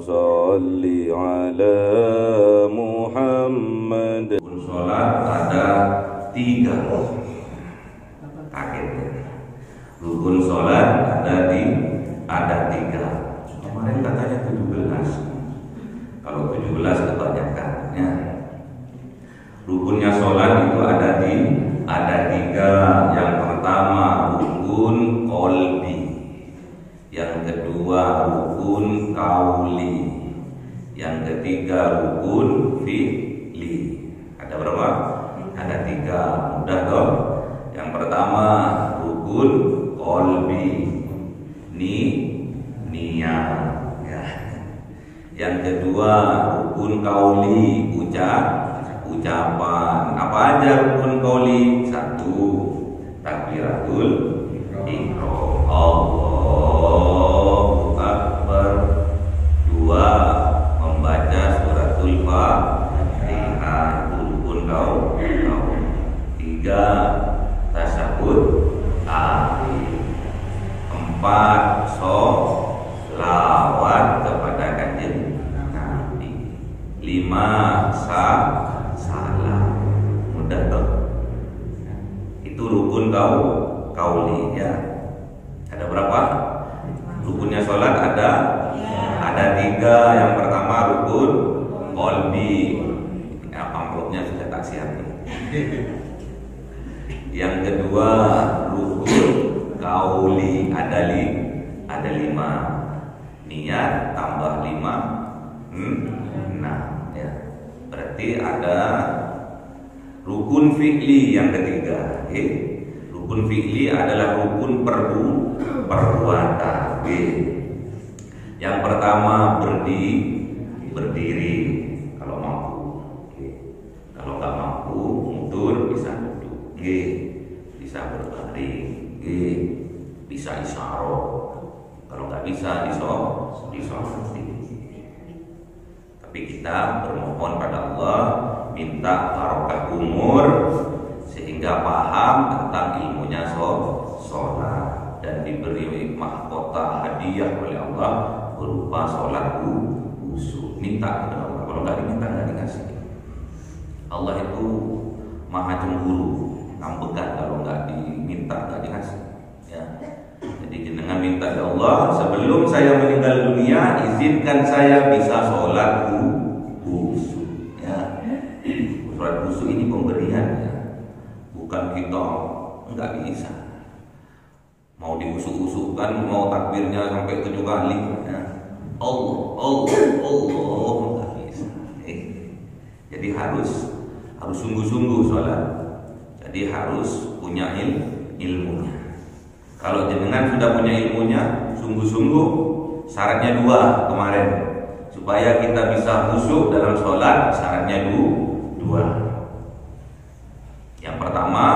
salli ala Muhammad. Sholat ada 3. Kaget ya. Rukun sholat ada 3. Kemarin katanya 17. Kalau 17 kebanyakan ya. Rukunnya sholat itu ada 3. Yang pertama rukun qalbi, yang kedua rukun qauli, yang ketiga rukun fi'li. Ada berapa? Ada 3. Mudah toh? Yang pertama rukun qalbi, niat ya. Yang kedua rukun qauli, ucapan. Apa aja rukun qauli? 1, takbiratul ihram, Allahu akbar. 2, membaca suratul Fatihah, itu rukun qauli. 3, tasyahud akhir. 4, sholawat kepada kanjeng Nabi. 5, salam. Mudah toh? Itu rukun qauli ya. Ada berapa? Rukunnya sholat ada 3. Yang pertama rukun qalbi. Ya, amplopnya sudah tak siap nih. Yang kedua rukun qauli ada 5. Niat tambah 5, 6 ya. Berarti ada rukun fi'li yang ketiga. Rukun fi'li adalah rukun perbuatan. Yang pertama berdiri kalau mampu. Kalau nggak mampu mundur, bisa duduk. Bisa berbaring. Bisa isyarah. Kalau nggak bisa disolati. Tapi kita bermohon pada Allah, minta barokah umur sehingga paham tentang ilmunya sholat dan diberi mahkota hadiah oleh Allah berupa sholat khusyuk. Minta kepada Allah. Kalau nggak diminta nggak dikasih. Allah itu maha cemburu, ngambekan kalau nggak diminta nggak dikasih. Ya. Jadi jenengan minta ya Allah, sebelum saya meninggal dunia izinkan saya bisa sholat khusyuk. Ya. Sholat khusyuk ini pemberian ya. Bukan kita nggak bisa. Mau diusuk-usukkan, mau takbirnya sampai 7 kali ya. Allah nggak bisa. Jadi harus sungguh-sungguh sholat. Jadi harus punya ilmunya. Kalau jenengan sudah punya ilmunya, sungguh-sungguh, syaratnya 2 kemarin. Supaya kita bisa khusyuk dalam sholat, syaratnya 2. Yang pertama,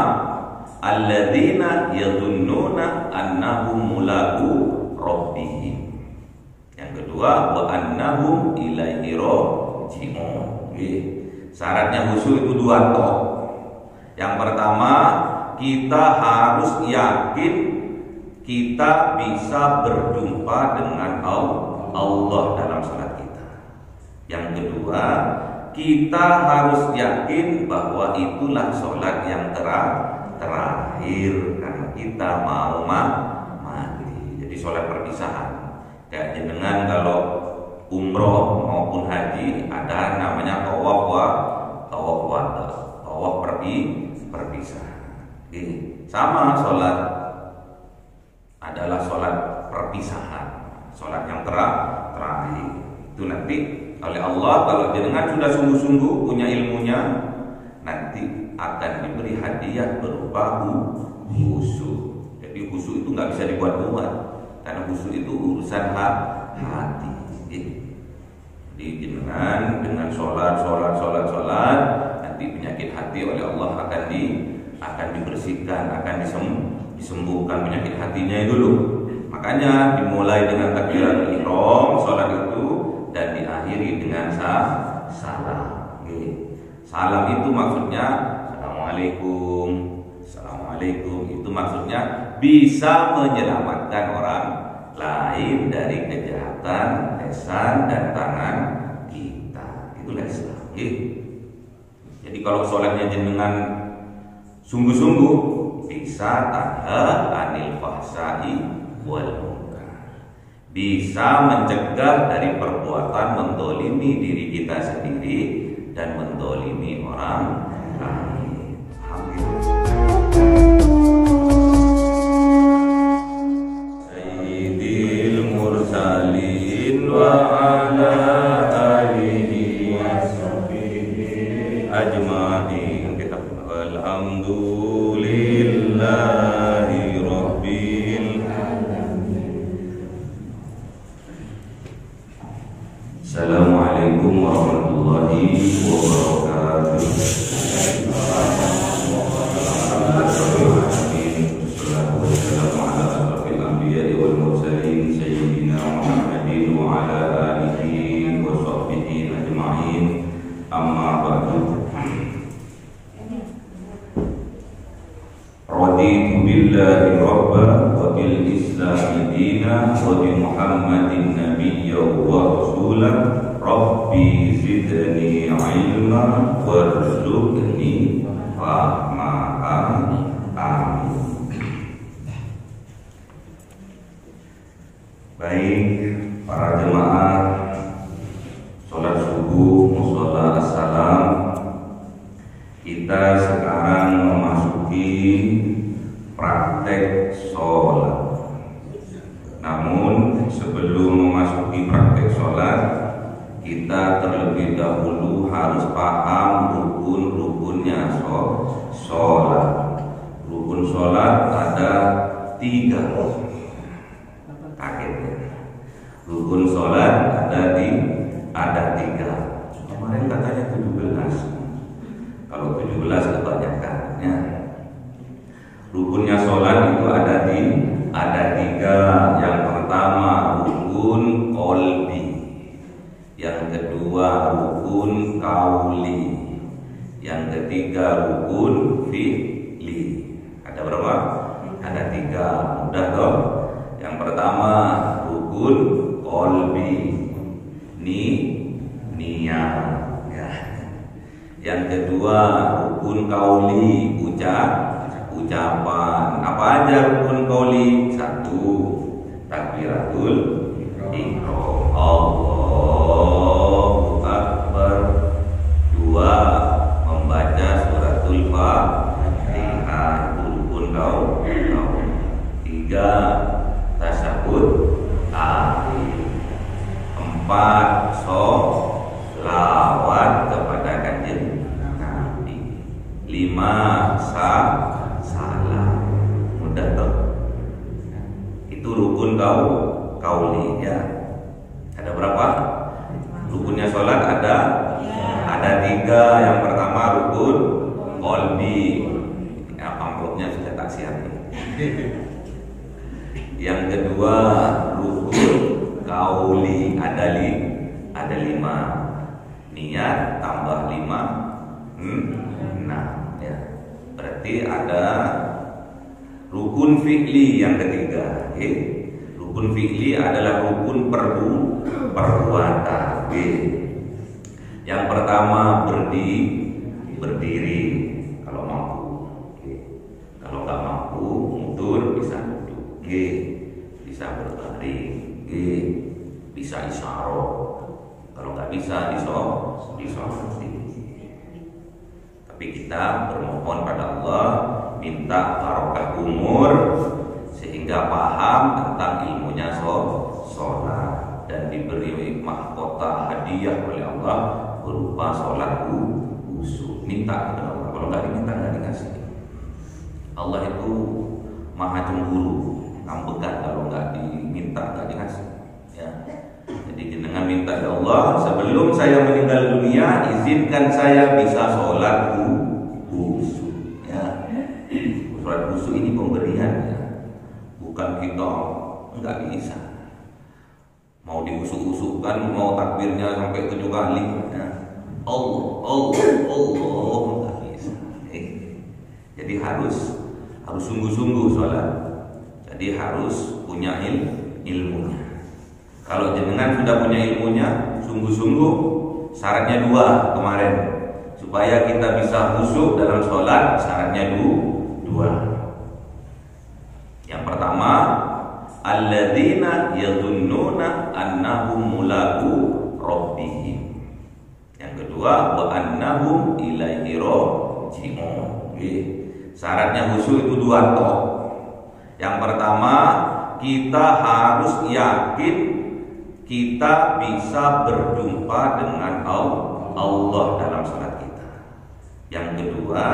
alladzina yadhunnuna annahum mulaqu rabbihim. Yang kedua, wa annahum ilaihi raji'un. Syaratnya khusyuk itu 2 toh. Yang pertama, kita harus yakin kita bisa berjumpa dengan Allah dalam salat kita. Yang kedua, kita harus yakin bahwa itulah salat yang terakhir karena kita mau mati. Jadi salat perpisahan. Kayak jenengan kalau umroh maupun haji ada namanya tawaf perpisahan. Sama salat adalah sholat perpisahan, sholat yang terakhir. Itu nanti oleh Allah, kalau jenengan sudah sungguh-sungguh punya ilmunya, nanti akan diberi hadiah berupa khusyuk. Jadi khusyuk itu nggak bisa dibuat-buat, karena khusyuk itu urusan hati. Jadi jenengan dengan sholat, nanti penyakit hati oleh Allah akan dibersihkan, akan disembuhkan penyakit hatinya dulu. Makanya dimulai dengan takbiratul ihram sholat itu dan diakhiri dengan salam. Salam itu maksudnya Assalamualaikum. Itu maksudnya bisa menyelamatkan orang lain dari kejahatan lesan dan tangan kita. Itulah Islam. Jadi kalau sholatnya jenengan sungguh-sungguh, bisa tanha anil fahsai wal munkar, bisa mencegah dari perbuatan mendolimi diri kita sendiri dan mendolimi orang lain. Sayyidil mursalin wa ala alihi wa sahbihi ajma'in. Alhamdulillahi rabbil alamin. Assalamualaikum warahmatullahi wabarakatuh. Amma ba'du. Raditu billahi rabba wa bil islami dina wa bi muhammadin nabiyya wa rasulah. Rabbi zidni ilma warzuqni fahma. Amin. Baik para jemaah sholat subuh mushola assalam, kita sekarang memasuki praktek sholat. Namun sebelum memasuki praktek sholat, kita terlebih dahulu harus paham rukun-rukunnya sholat. Rukun sholat ada 3. Kaget ya? Rukun sholat ada 3. Kemarin katanya 17. Kalau 17 kebanyakan ya. Rukunnya sholat itu ada 3. Yang pertama rukun qalbi, yang kedua rukun qauli, yang ketiga rukun fi'li. Ada berapa? Ada 3. Mudah toh? Yang pertama rukun qalbi, niat ya. Yang kedua rukun qauli, ucapan. Apa aja rukun qauli? 1, takbiratul ihram, Allahu akbar. 2, membaca suratul Fatihah, rukun qauli. 3, tasyahud akhir. 4, sholawat kepada kanjeng Nabi. 5, salam. Mudah toh? Itu rukun qauli ya. Ada berapa? Rukunnya sholat ada 3. Yang pertama rukun qalbi. Amplopnya sudah tak siapin. Yang kedua rukun qauli ada 5. Niat tambah 5, 6 ya. Berarti ada rukun fi'li yang ketiga. Rukun fi'li adalah rukun perbuatan. Yang pertama berdiri kalau mampu. Kalau nggak mampu mundur, bisa duduk. Bisa berbaring. Bisa isyarah. Kalau nggak bisa disolati. Tapi kita bermohon pada Allah, minta barokah umur sehingga paham tentang ilmunya sholat dan diberi mahkota hadiah oleh Allah berupa sholat khusyuk. Minta kepada Allah. Kalau nggak diminta nggak dikasih. Allah itu maha cemburu, ngambekan kalau nggak diminta nggak dikasih. Ya. Jadi jenengan minta ya Allah, sebelum saya meninggal dunia izinkan saya bisa sholat khusyuk. Ya. Sholat khusyuk ini pemberian ya. Bukan kita nggak bisa. Mau diusuk-usukkan, mau takbirnya sampai 7 kali ya. Allah nggak bisa. Jadi harus sungguh-sungguh sholat. Jadi harus punya ilmunya. Kalau jenengan sudah punya ilmunya, sungguh-sungguh syaratnya 2 kemarin. Supaya kita bisa khusyuk dalam sholat, syaratnya 2. Yang pertama, alladzina yadhunnuna annahum mulaqu rabbihim. Yang kedua, wa annahum ilaihi raji'un. Syaratnya khusyuk itu 2 toh. Yang pertama, kita harus yakin kita bisa berjumpa dengan Allah dalam salat kita. Yang kedua,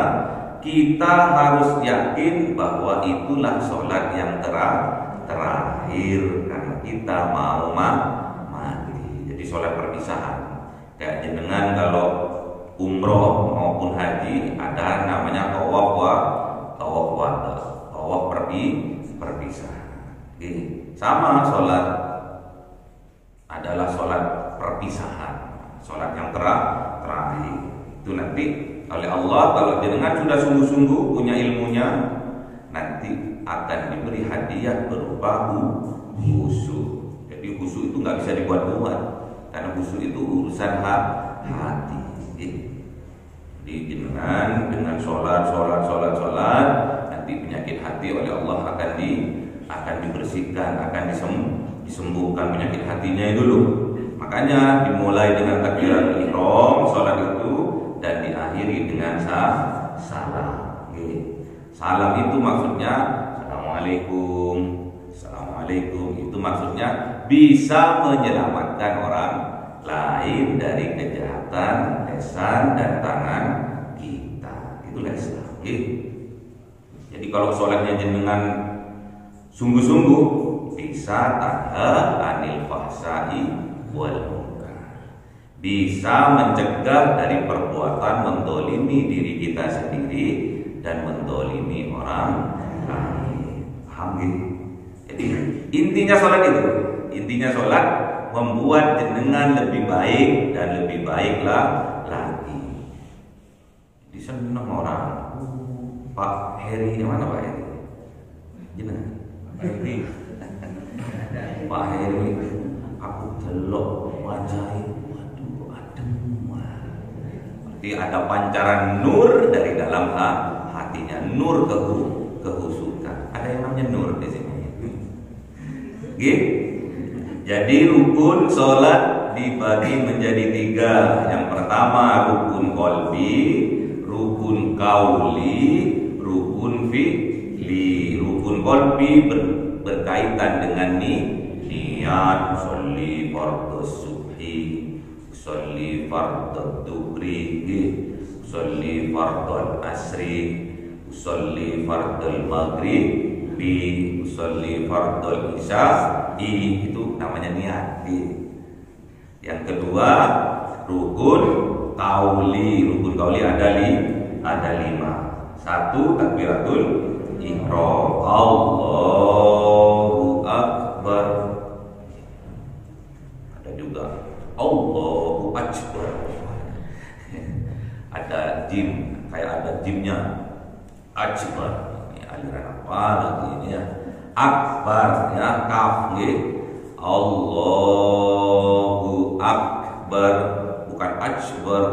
kita harus yakin bahwa itulah sholat yang terakhir karena kita mau mati. Jadi sholat perpisahan. Kayak jenengan kalau umroh maupun haji ada namanya tawaf perpisahan. Sama sholat adalah sholat perpisahan, sholat yang terakhir. Itu nanti oleh Allah, kalau jenengan sudah sungguh-sungguh punya ilmunya, nanti akan diberi hadiah berupa khusyuk. Jadi khusyuk itu nggak bisa dibuat-buat, karena khusyuk itu urusan hati. Jadi jenengan dengan sholat, nanti penyakit hati oleh Allah akan dibersihkan, akan disembuhkan penyakit hatinya itu dulu. Makanya dimulai dengan takbiratul ihram sholat itu, dan diakhiri dengan salam. Salam itu maksudnya Assalamualaikum. Itu maksudnya bisa menyelamatkan orang lain dari kejahatan lisan dan tangan kita. Itulah Islam. Jadi kalau sholatnya jenengan sungguh-sungguh, bisa tanha anil fahsai wal munkar, bisa mencegah dari perbuatan mendolimi diri kita sendiri dan mendolimi orang lain. Paham gitu? Jadi intinya sholat itu, membuat jenengan lebih baik dan lebih baiklah lagi. Di sana orang, Pak Heri, mana Pak Heri? Jenengan Pak Heri, aku delok wajahnya, waduh adem. Berarti ada pancaran nur dari dalam hatinya, nur kehusukan. Ada yang namanya nur di sini. Jadi rukun sholat dibagi menjadi 3. Yang pertama rukun qalbi, rukun qauli, rukun fi'li. Rukun qalbi berkaitan dengan niat, sholli fardhu subhi, sholli fardhu dhuhri, sholli fardhu asri, sholli fardhu maghribi, sholli fardhu isya'i. Itu namanya niat. Yang kedua rukun qauli. Rukun qauli ada 5. 1 takbiratul ihram, Allahu akbar. Ada juga Allahu akbar. Ada jim, kayak ada jimnya akbar. Ini aliran apa lagi ini ya? Akbar ya, kaf nggih. Allahu akbar, bukan akbar.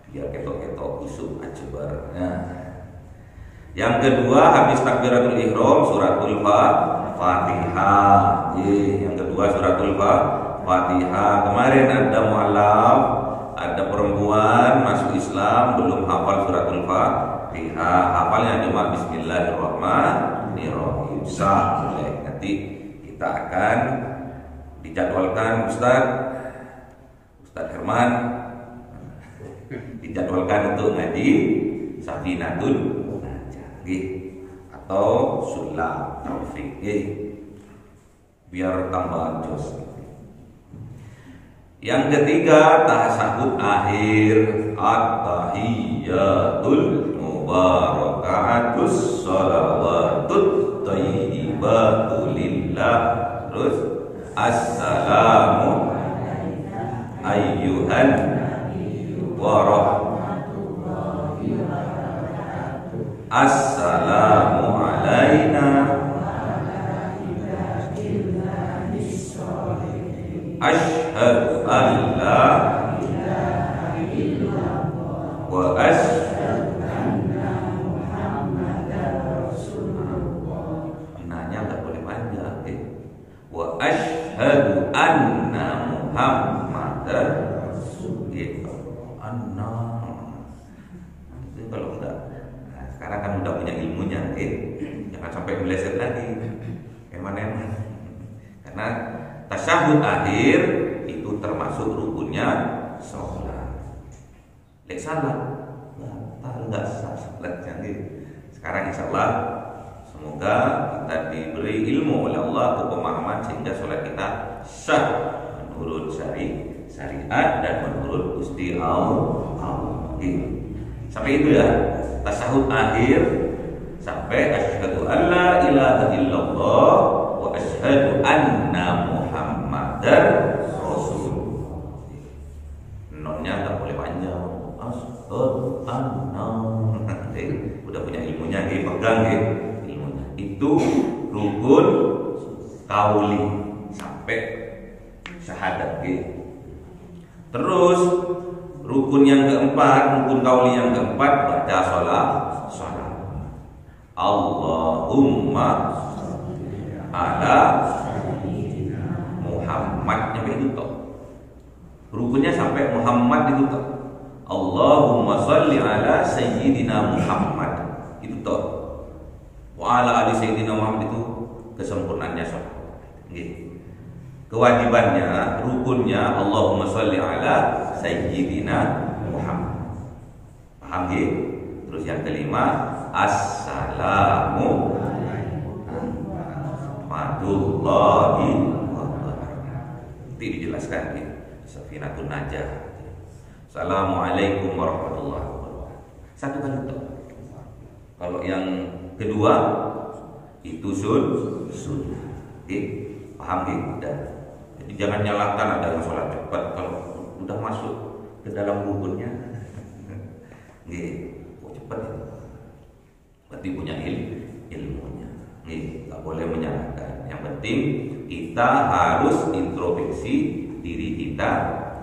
Biar ketok-ketok usuk akbar ya. Yang kedua habis takbiratul ihram suratul Fatihah. Yang kedua suratul Fatihah. Kemarin ada mualaf, ada perempuan masuk Islam belum hafal suratul Fatihah. Hafalnya cuma Bismillahirrahmanirrahim. Sah. Nanti kita akan dijadwalkan Ustaz Herman dijadwalkan untuk ngaji Safinatul atau Sulam Taufik, biar tambah jos. Yang ketiga tasyahud akhir, at-tahiyyatul mubarakatus shalawatut thayyibatu lillah. Terus assalamu ayyuhan wa assalamu alaina asyhadu an la wa asyhadu nanya nggak boleh panjang wa asyhadu anna Muhammadar gitu. Anna itu kalau enggak. Nah, sekarang kan udah punya ilmunya, jangan sampai meleset lagi. Eman-eman. Karena tasyahud akhir itu termasuk rukunnya sholat. Lek salah, batal nggak sah sholatnya gitu. Sekarang insyaallah semoga kita diberi ilmu oleh Allah untuk pemahaman sehingga sholat kita sah menurut syariat dan menurut Gusti Allah. Sampai itu ya tasyahud akhir sampai asyhadu alla ilaha illallah wa asyhadu anna Muhammadar Rasulullah. Nonnya nggak boleh panjang. Asyhadu anna. Udah punya ilmunya, pegang ilmunya. Itu rukun kauli sampai syahadat. Terus rukun yang keempat, rukun kauli yang keempat baca sholat. Allahumma ala Muhammad, sampai itu toh. Rukunnya sampai Muhammad itu toh. Allahumma sholli ala sayyidina Muhammad itu toh. Wa ala ali sayyidina Muhammad itu kesempurnaannya sholat. Kewajibannya, rukunnya Allahumma sholli ala sayyidina Muhammad. Paham gitu? Terus yang kelima, assalamu warahmatullahi wabarakatuh. Nanti dijelaskan di Safinatun Najah. Assalamualaikum warahmatullahi wabarakatuh. Satu kali itu. Kalau yang kedua itu sunnah. Paham gitu? Jadi jangan nyalakan ada yang sholat cepat kalau udah masuk ke dalam rukunnya. Kok cepat itu? Berarti punya ilmunya. Nggak boleh menyalahkan. Yang penting kita harus introspeksi diri kita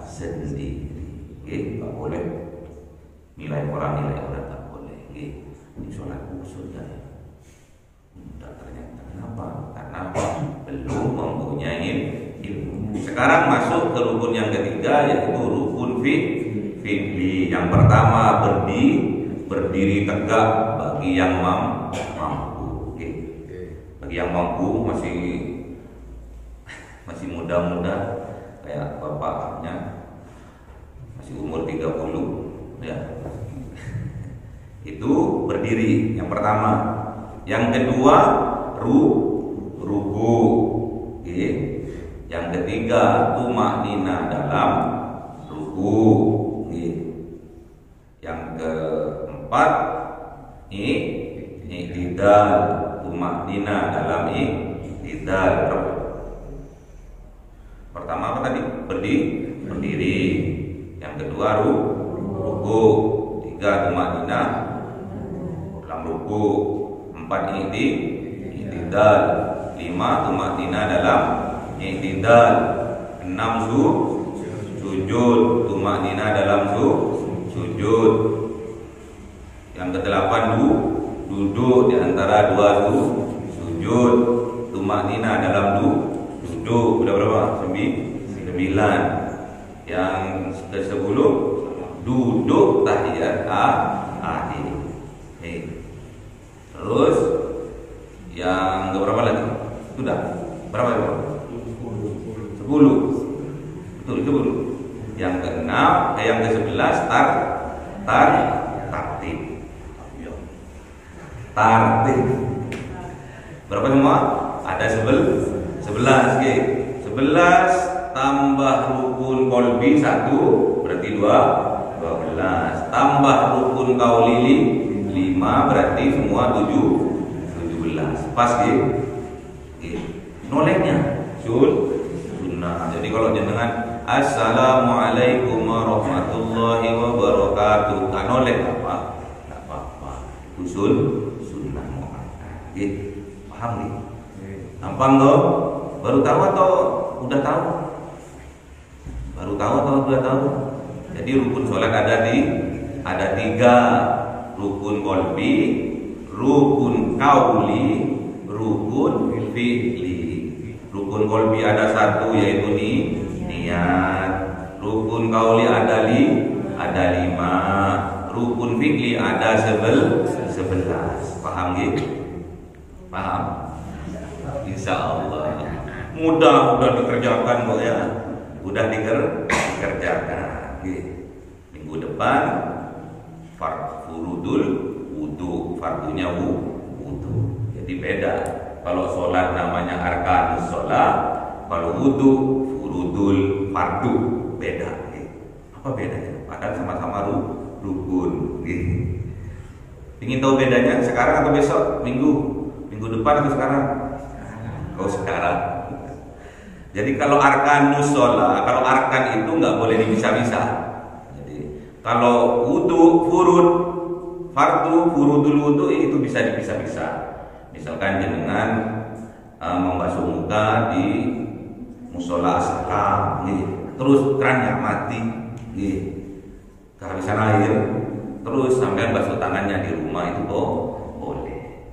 sendiri. Nggak boleh nilai orang tak boleh. Ini sholat sudah. Ternyata kenapa? Karena belum mempunyai ilmu. Sekarang masuk ke rukun yang ketiga, yaitu rukun fi'li. Yang pertama berdiri tegak bagi yang mampu. Bagi yang mampu masih muda-muda kayak bapaknya masih umur 30 ya. Itu berdiri yang pertama. Yang kedua ruku. Yang ketiga tumaknina dalam ruku. Yang keempat i'tidal, tumaknina dalam i'tidal. Pertama apa tadi? Berdiri. Yang kedua ruku. Tiga tumaknina dalam ruku. 4 i'tidal. 5 tumaknina dalam i'tidal. 6 sujud, tumaknina dalam sujud. Yang ke-8 duduk di antara dua sujud, tumaknina dalam duduk. Udah berapa? 9. Yang ke-10 duduk tahiyat akhir. Terus yang berapa lagi? Sudah berapa? 10. Betul 10. Yang ke-6, yang ke-11 tartib. Berapa semua? Ada 11. 11 tambah rukun qalbi 1 berarti 12. Tambah rukun qauli 5 berarti semua 17. Pas noleknya sunnah. Jadi kalau jenengan assalamualaikum warahmatullahi wabarakatuh, kan nolek apa? Enggak apa-apa. Usul sunnah muakkad. Paham nih? Gampang toh? Baru tahu atau udah tahu? Baru tahu atau sudah tahu? Jadi rukun sholat ada 3, rukun qalbi, rukun qauli, rukun fi'li. Rukun qalbi ada 1 yaitu niat. Rukun qauli ada 5. Rukun fi'li ada 11. Paham gitu? Paham? Insya Allah mudah dikerjakan kok ya. Udah dikerjakan. Minggu depan furudul wudu, fardunya wudu. Jadi beda. Kalau sholat namanya arkanus sholat, kalau wudu furudul fardu, beda. Apa bedanya? Padahal sama-sama rukun. Ingin tahu bedanya sekarang atau besok? Minggu depan atau sekarang? Oh sekarang. Jadi kalau arkanus sholat, kalau arkan itu nggak boleh dipisah-pisah. Jadi kalau wudu fardu furudul wudu itu bisa dipisah-pisah. Misalkan dengan membasuh muka di musola asaka, terus kerannya mati, kehabisan air, terus sampai basuh tangannya di rumah itu boleh,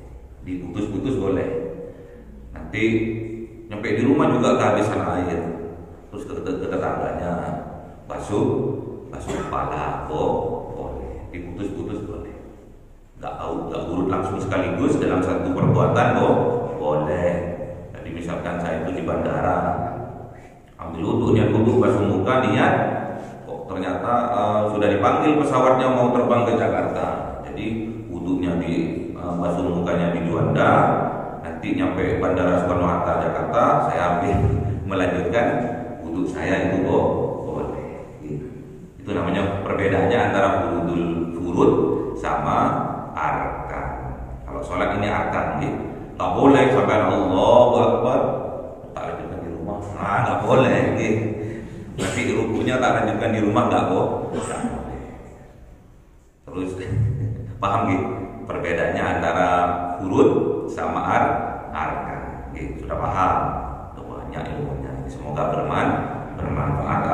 diputus-putus boleh. Nanti nyampe di rumah juga kehabisan air, terus ke tetangganya basuh kepala, boleh, diputus-putus boleh. Gak urut langsung sekaligus dalam satu perbuatan boleh. Jadi misalkan saya itu di bandara, ambil wudu, niat wudu, basuh muka, niat, kok ternyata sudah dipanggil pesawatnya mau terbang ke Jakarta. Jadi wudunya di basuh mukanya di Juanda, nanti nyampe Bandara Soekarno-Hatta Jakarta, saya ambil melanjutkan wudu saya itu boleh. Itu namanya perbedaannya antara furud sama arkan. Kalau sholat ini arkan, tak boleh sampai Allahu Akbar tak lanjutkan di rumah. Nggak boleh. Nanti rukunya tak lanjutkan di rumah nggak boleh. Terus paham gitu? Perbedaannya antara furud sama arkan. Sudah paham? Banyak ilmunya. Semoga bermanfaat.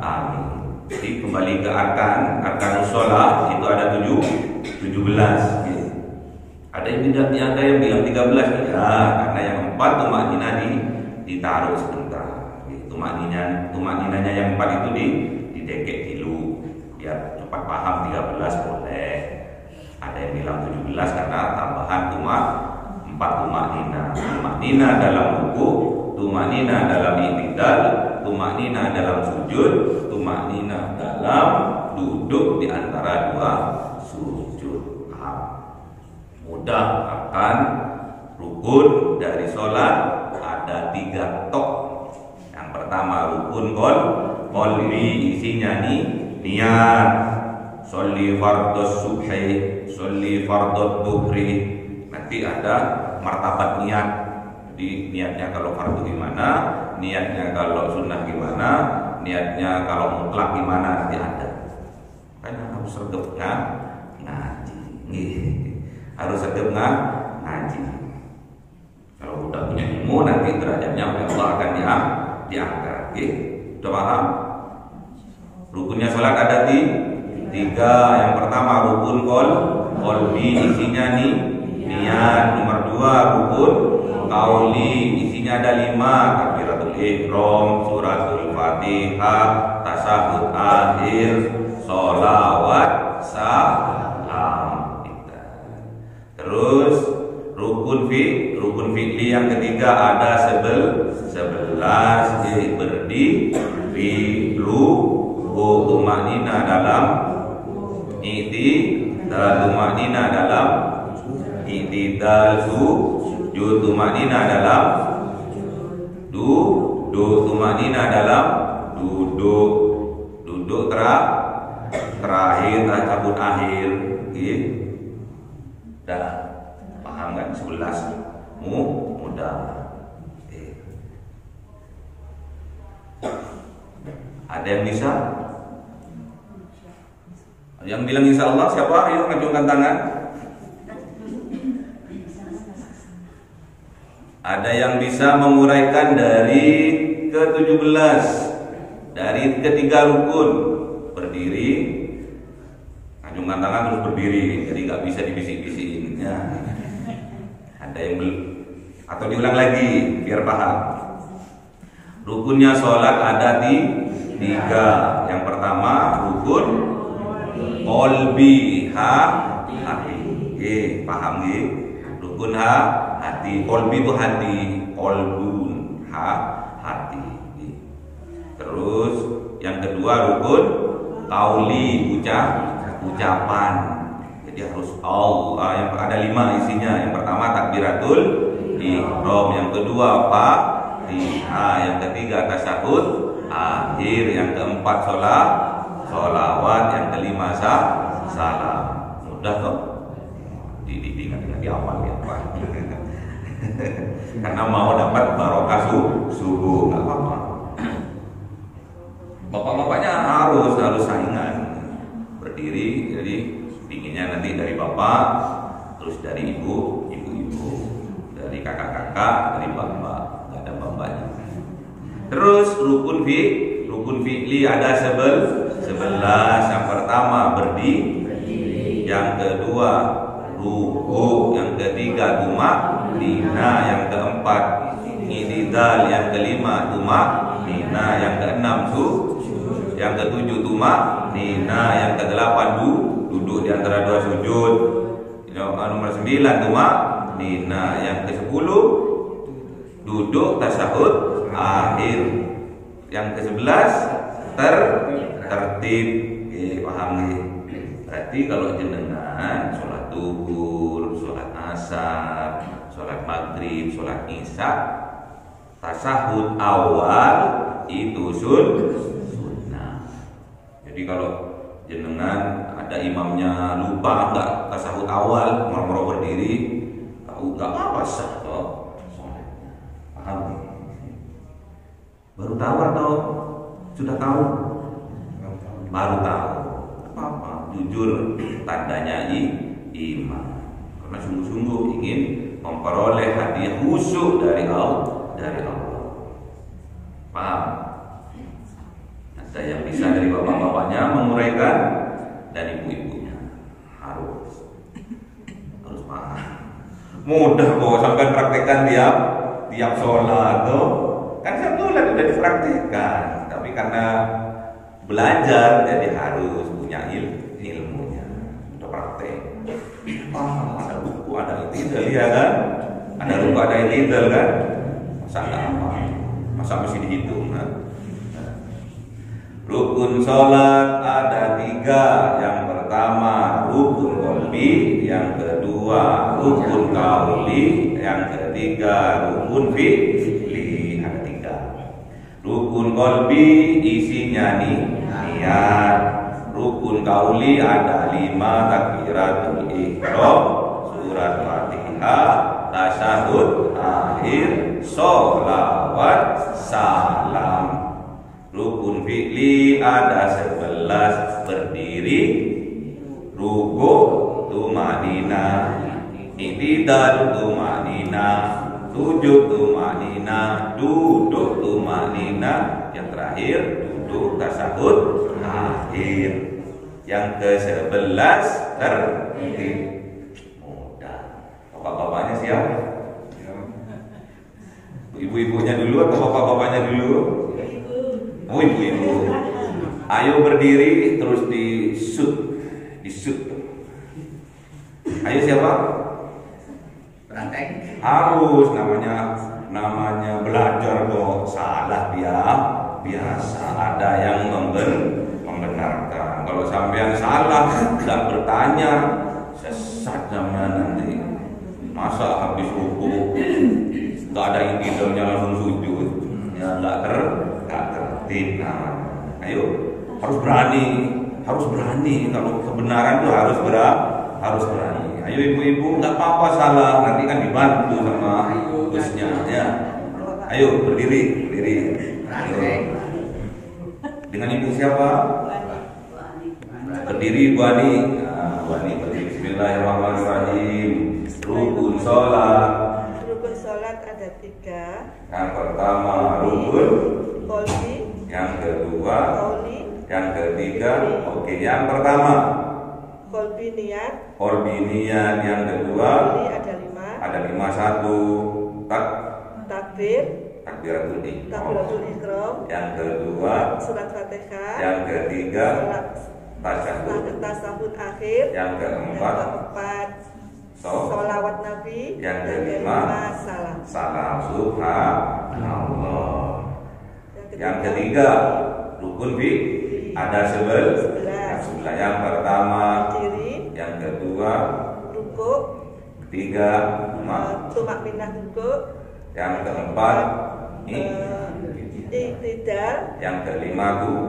Amin. Jadi kembali ke arkanus sholat itu ada 17. Ada yang bilang 13 ya, karena yang 4 tumakninah ditaruh sebentar. Tumakninahnya yang 4 itu didekek dulu biar cepat paham. 13 boleh. Ada yang bilang 17 karena tambahan 4 tumakninah. Tumakninah dalam ruku, tumakninah dalam i'tidal, tumakninah dalam sujud, tumakninah dalam duduk di antara 2 sujud. Mudah akan rukun dari sholat ada 3 tok. Yang pertama rukun qalbi, isinya niat. Sholli fardhus subhi, sholli fardhud dhuhri. Nanti ada martabat niat. Jadi niatnya kalau fardu gimana, niatnya kalau sunnah gimana, niatnya kalau mutlak gimana, nanti ada. Makanya harus regepnya ngaji. Harus regepnya ngaji. Kalau udah punya ilmu, nanti derajatnya oleh Allah akan diangkat. Sudah paham? Rukunnya sholat ada 3. Yang pertama rukun qalbi, isinya niat. Nomor 2 rukun qauli, isinya ada 5. Takbiratul ihram, suratul fatihah, tasyahud akhir, sholawat, salam. Terus rukun fi'li yang ketiga ada 11. Berdiri, tumakninah dalam tumakninah dalam i'tidal, sujud, tumakninah dalam tumakninah dalam duduk terakhir, tasyahud akhir. Dah paham kan? 11 mudah. Ada yang bisa? Yang bilang insya Allah siapa? Ayo ngacungkan tangan. Ada yang bisa menguraikan dari ke-17 Dari ketiga rukun berdiri, acungkan tangan terus berdiri, jadi nggak bisa dibisik-bisikin ya. Ada yang atau diulang lagi biar paham. Rukunnya sholat ada tiga. Yang pertama rukun qalbi, hati. Paham nggih? Rukun hati. Qalbi itu hati, qalbun hati. Terus yang kedua rukun qauli, ucapan. Jadi harus Allah. Yang ada 5 isinya. Yang pertama takbiratul ihram, yang kedua Fatihah, yang ketiga tasyahud akhir, yang keempat sholawat, yang kelima salam. Mudah kok. Diingat-ingat di awal ya Pak. Karena mau dapat barokah subuh, nggak apa-apa. Bapak-bapaknya harus saingan berdiri, jadi dinginnya nanti dari bapak, terus dari ibu, dari kakak-kakak, dari bapak, nggak ada bapaknya. Terus rukun fi'li ada 11. Yang pertama berdiri, yang kedua ruku, yang ketiga tumaknina, yang keempat i'tidal, yang kelima tumaknina, yang keenam yang ketujuh tumaknina, yang kedelapan duduk di antara dua sujud, yang nomor 9 tumaknina, yang ke-10 duduk tasyahud akhir, yang ke-11 tertib. Paham nih? Berarti kalau jenengan sholat zuhur, sholat asar, sholat maghrib, sholat isya, tasyahud awal itu sunnah. Jadi kalau jenengan ada imamnya lupa nggak tasyahud awal, moro-moro berdiri, tahu nggak apa-apa sah toh. Paham? Baru tahu atau sudah tahu? Baru tahu. Apa-apa, jujur tandanya iman. Karena sungguh-sungguh ingin memperoleh hadiah khusyuk dari Allah. Paham? Ada yang bisa dari bapak-bapaknya menguraikan dan ibu-ibunya harus paham. Mudah kok sampai praktekkan tiap sholat tuh. Kan satu sudah dipraktekkan, tapi karena belajar jadi harus punya ilmunya. Udah praktek. Ada buku, ada itidal ya kan? Ada buku, ada itidal kan? Masa enggak apa? Masa mesti dihitung kan? Rukun sholat ada 3. Yang pertama rukun qalbi, yang kedua rukun qauli, yang ketiga rukun fi'li. Ada 3. Rukun qalbi isinya niat. Rukun qauli ada 5, takbiratul ihram, surat Fatihah, tasyahud akhir, sholawat, salam. Rukun fi'li ada 11, berdiri, ruku, tumanina, i'tidal, tumanina, sujud, tumanina, duduk, tumanina, yang terakhir duduk tasyahud akhir. Yang ke-11 tertib. Mudah. Bapak-bapaknya siap? Ibu-ibunya dulu atau bapak-bapaknya dulu? Oh, ibu-ibu. Ayo berdiri terus disut. Ayo siapa? Praktek. Harus namanya belajar kok. Salah biasa. Ada yang membenarkan. Kalau sampean salah dan bertanya, sesat zaman nanti. Masa habis ruku nggak ada intidalnya langsung sujud, ya nggak tertib. Nah, ayo harus berani. Kalau kebenaran itu harus berani. Ayo ibu-ibu, nggak apa-apa salah, nanti kan dibantu sama bosnya ya. Ayo berdiri. Ayo. Dengan ibu siapa? Berdiri Bu Ani. Bu Ani berdiri. Bismillahirrahmanirrahim. Rukun sholat ada 3. Yang pertama rukun Qalbi, yang kedua, qauli, yang ketiga. Oke, yang pertama qalbi niat, qalbi niat, yang kedua qauli ada 5, ada 5. Satu takbir, takbiratul ihram, takbiratul ihram, yang kedua surat Fatihah, yang ketiga tasyahud, tasawuf akhir, yang keempat sholawat Nabi, yang kelima salam. salam. Subhanallah. Yang ketiga rukun fi ada 11. Yang pertama Diri, yang kedua ruku, ketiga tumak minah ruku, yang keempat iktidal, yang kelima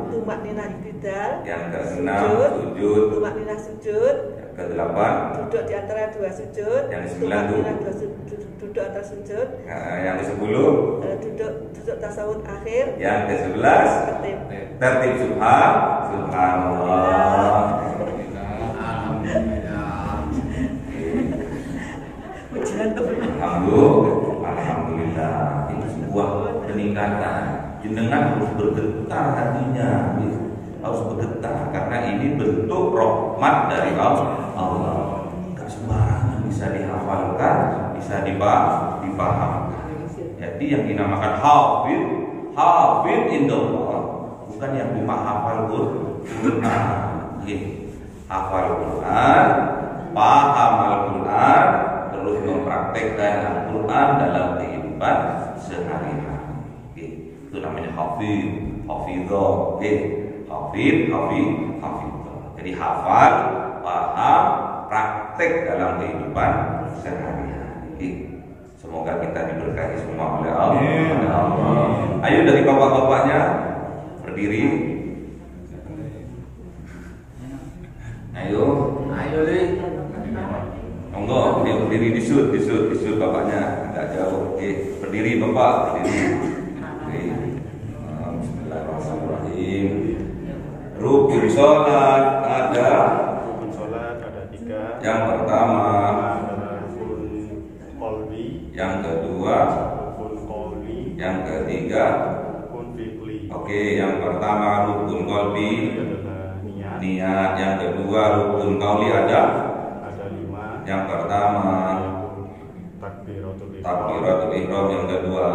tumak minah iktidal, yang keenam sujud, tumak minah sujud, yang kedelapan duduk di antara 2 sujud, yang ke-9 duduk antara sujud, yang ke-10 duduk tasawuf akhir, yang ke-11 tertib. tertib subhanallah. Alhamdulillah, itu sebuah peningkatan. Jenengan harus bergetar hatinya, harus bergetar karena ini bentuk rahmat dari Allah. Gak sembarangan bisa dihafalkan, bisa dipahamkan. Jadi yang dinamakan hafid indallah bukan yang cuma hafal Quran. Hafal Quran, paham Al-Quran, terus mempraktekkan Al-Quran dalam kehidupan sehari-hari. Itu namanya hafidhah. Jadi hafal, paham, praktek dalam kehidupan sehari-hari. Semoga kita diberkahi semua oleh Allah. Ayo dari bapak-bapaknya berdiri. Ayo deh. Monggo, berdiri di sud bapaknya agak jauh. Oke, berdiri bapak, berdiri. Oke. Bismillahirrahmanirrahim. Rukun sholat ada 3. Yang pertama rukun qalbi, yang kedua rukun qauli, yang ketiga rukun fi'li. oke, yang pertama rukun qalbi Adalah niat, yang kedua rukun qauli ada 5. yang pertama Takbiratul takbiratul ihram, yang kedua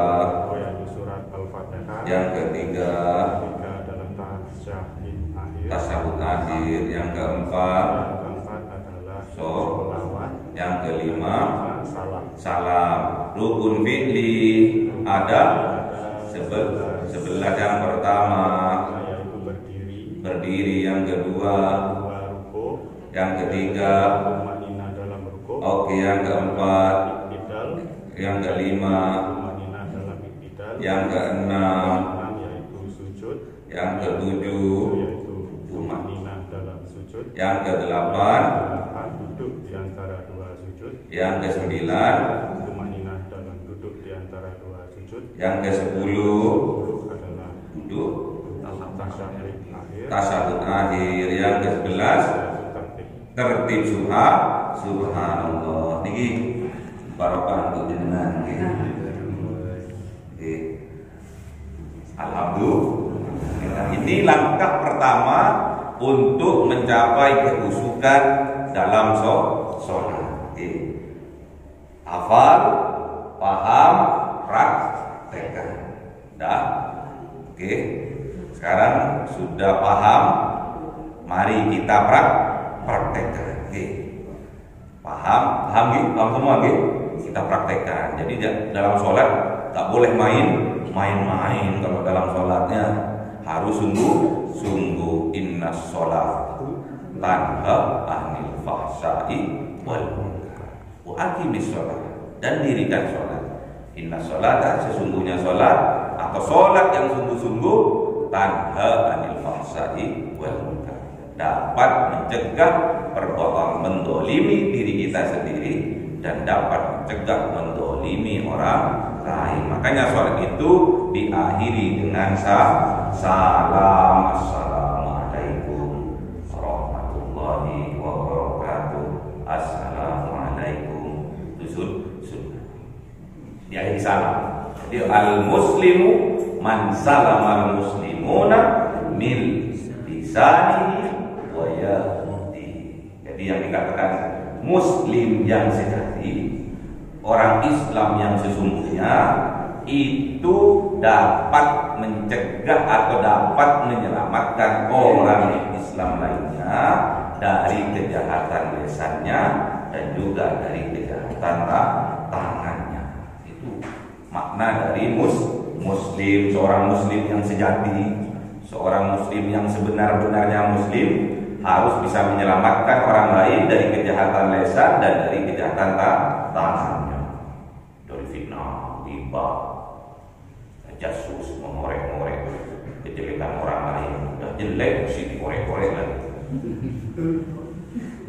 yaitu surat Al-Fatihah, yang ketiga adalah tasyahud akhir, tasyahud akhir, yang keempat yang keempat adalah sholawat, yang kelima salam. salam. Rukun fi'li ada 11. Yang pertama Yaitu berdiri, yang kedua, ruku, yang ketiga, tumanina dalam ruku, oke, yang keempat, iktidal, yang kelima, tumanina dalam iktidal, yang keenam, yaitu sujud, yang ketujuh, yaitu tumanina dalam sujud, yang kedelapan, duduk di antara 2 sujud, yang kesembilan, tumanina dalam duduk di antara 2 sujud, yang kesepuluh adalah duduk tasyahud akhir, tasyahud akhir, yang ke-11 tertib subhanallah. Niki barokah untuk jenengan nggih. Alhamdulillah. Ini langkah pertama untuk mencapai kekhusyukan dalam sholat. Hafal, paham, praktekkan. Dah? Oke. Sekarang sudah paham, mari kita praktekkan. Oke. Paham semua nggih? Kita praktekkan. Jadi dalam sholat tak boleh main-main kalau dalam sholatnya, harus sungguh. Inna sholatu tanha anil fahsai wal munkar wa aqimis sholat, dan dirikan sholat. Inna sholata, sesungguhnya sholat atau sholat yang sungguh-sungguh, tanha anil fahsai wal munkar, dapat mencegah perbuatan mendolimi diri kita sendiri dan dapat mencegah mendolimi orang lain. Makanya sholat itu diakhiri dengan salam. Assalamualaikum warahmatullahi wabarakatuh. Assalamualaikum. Itu diakhiri salam. Jadi al muslimu man salama al muslim muslimuna min lisanihi wa yahudi. Jadi yang dikatakan muslim yang sejati, orang Islam yang sesungguhnya itu dapat mencegah atau dapat menyelamatkan orang Islam lainnya dari kejahatan lisannya dan juga dari kejahatan tangannya. Itu makna dari muslim, seorang muslim yang sejati, seorang muslim yang sebenar-benarnya muslim harus bisa menyelamatkan orang lain dari kejahatan lisan dan dari kejahatan tangannya, dari fitnah, ghibah, jasus, mengorek-ngorek kejelekan orang lain. Udah jelek mesti dikorek-korek lagi.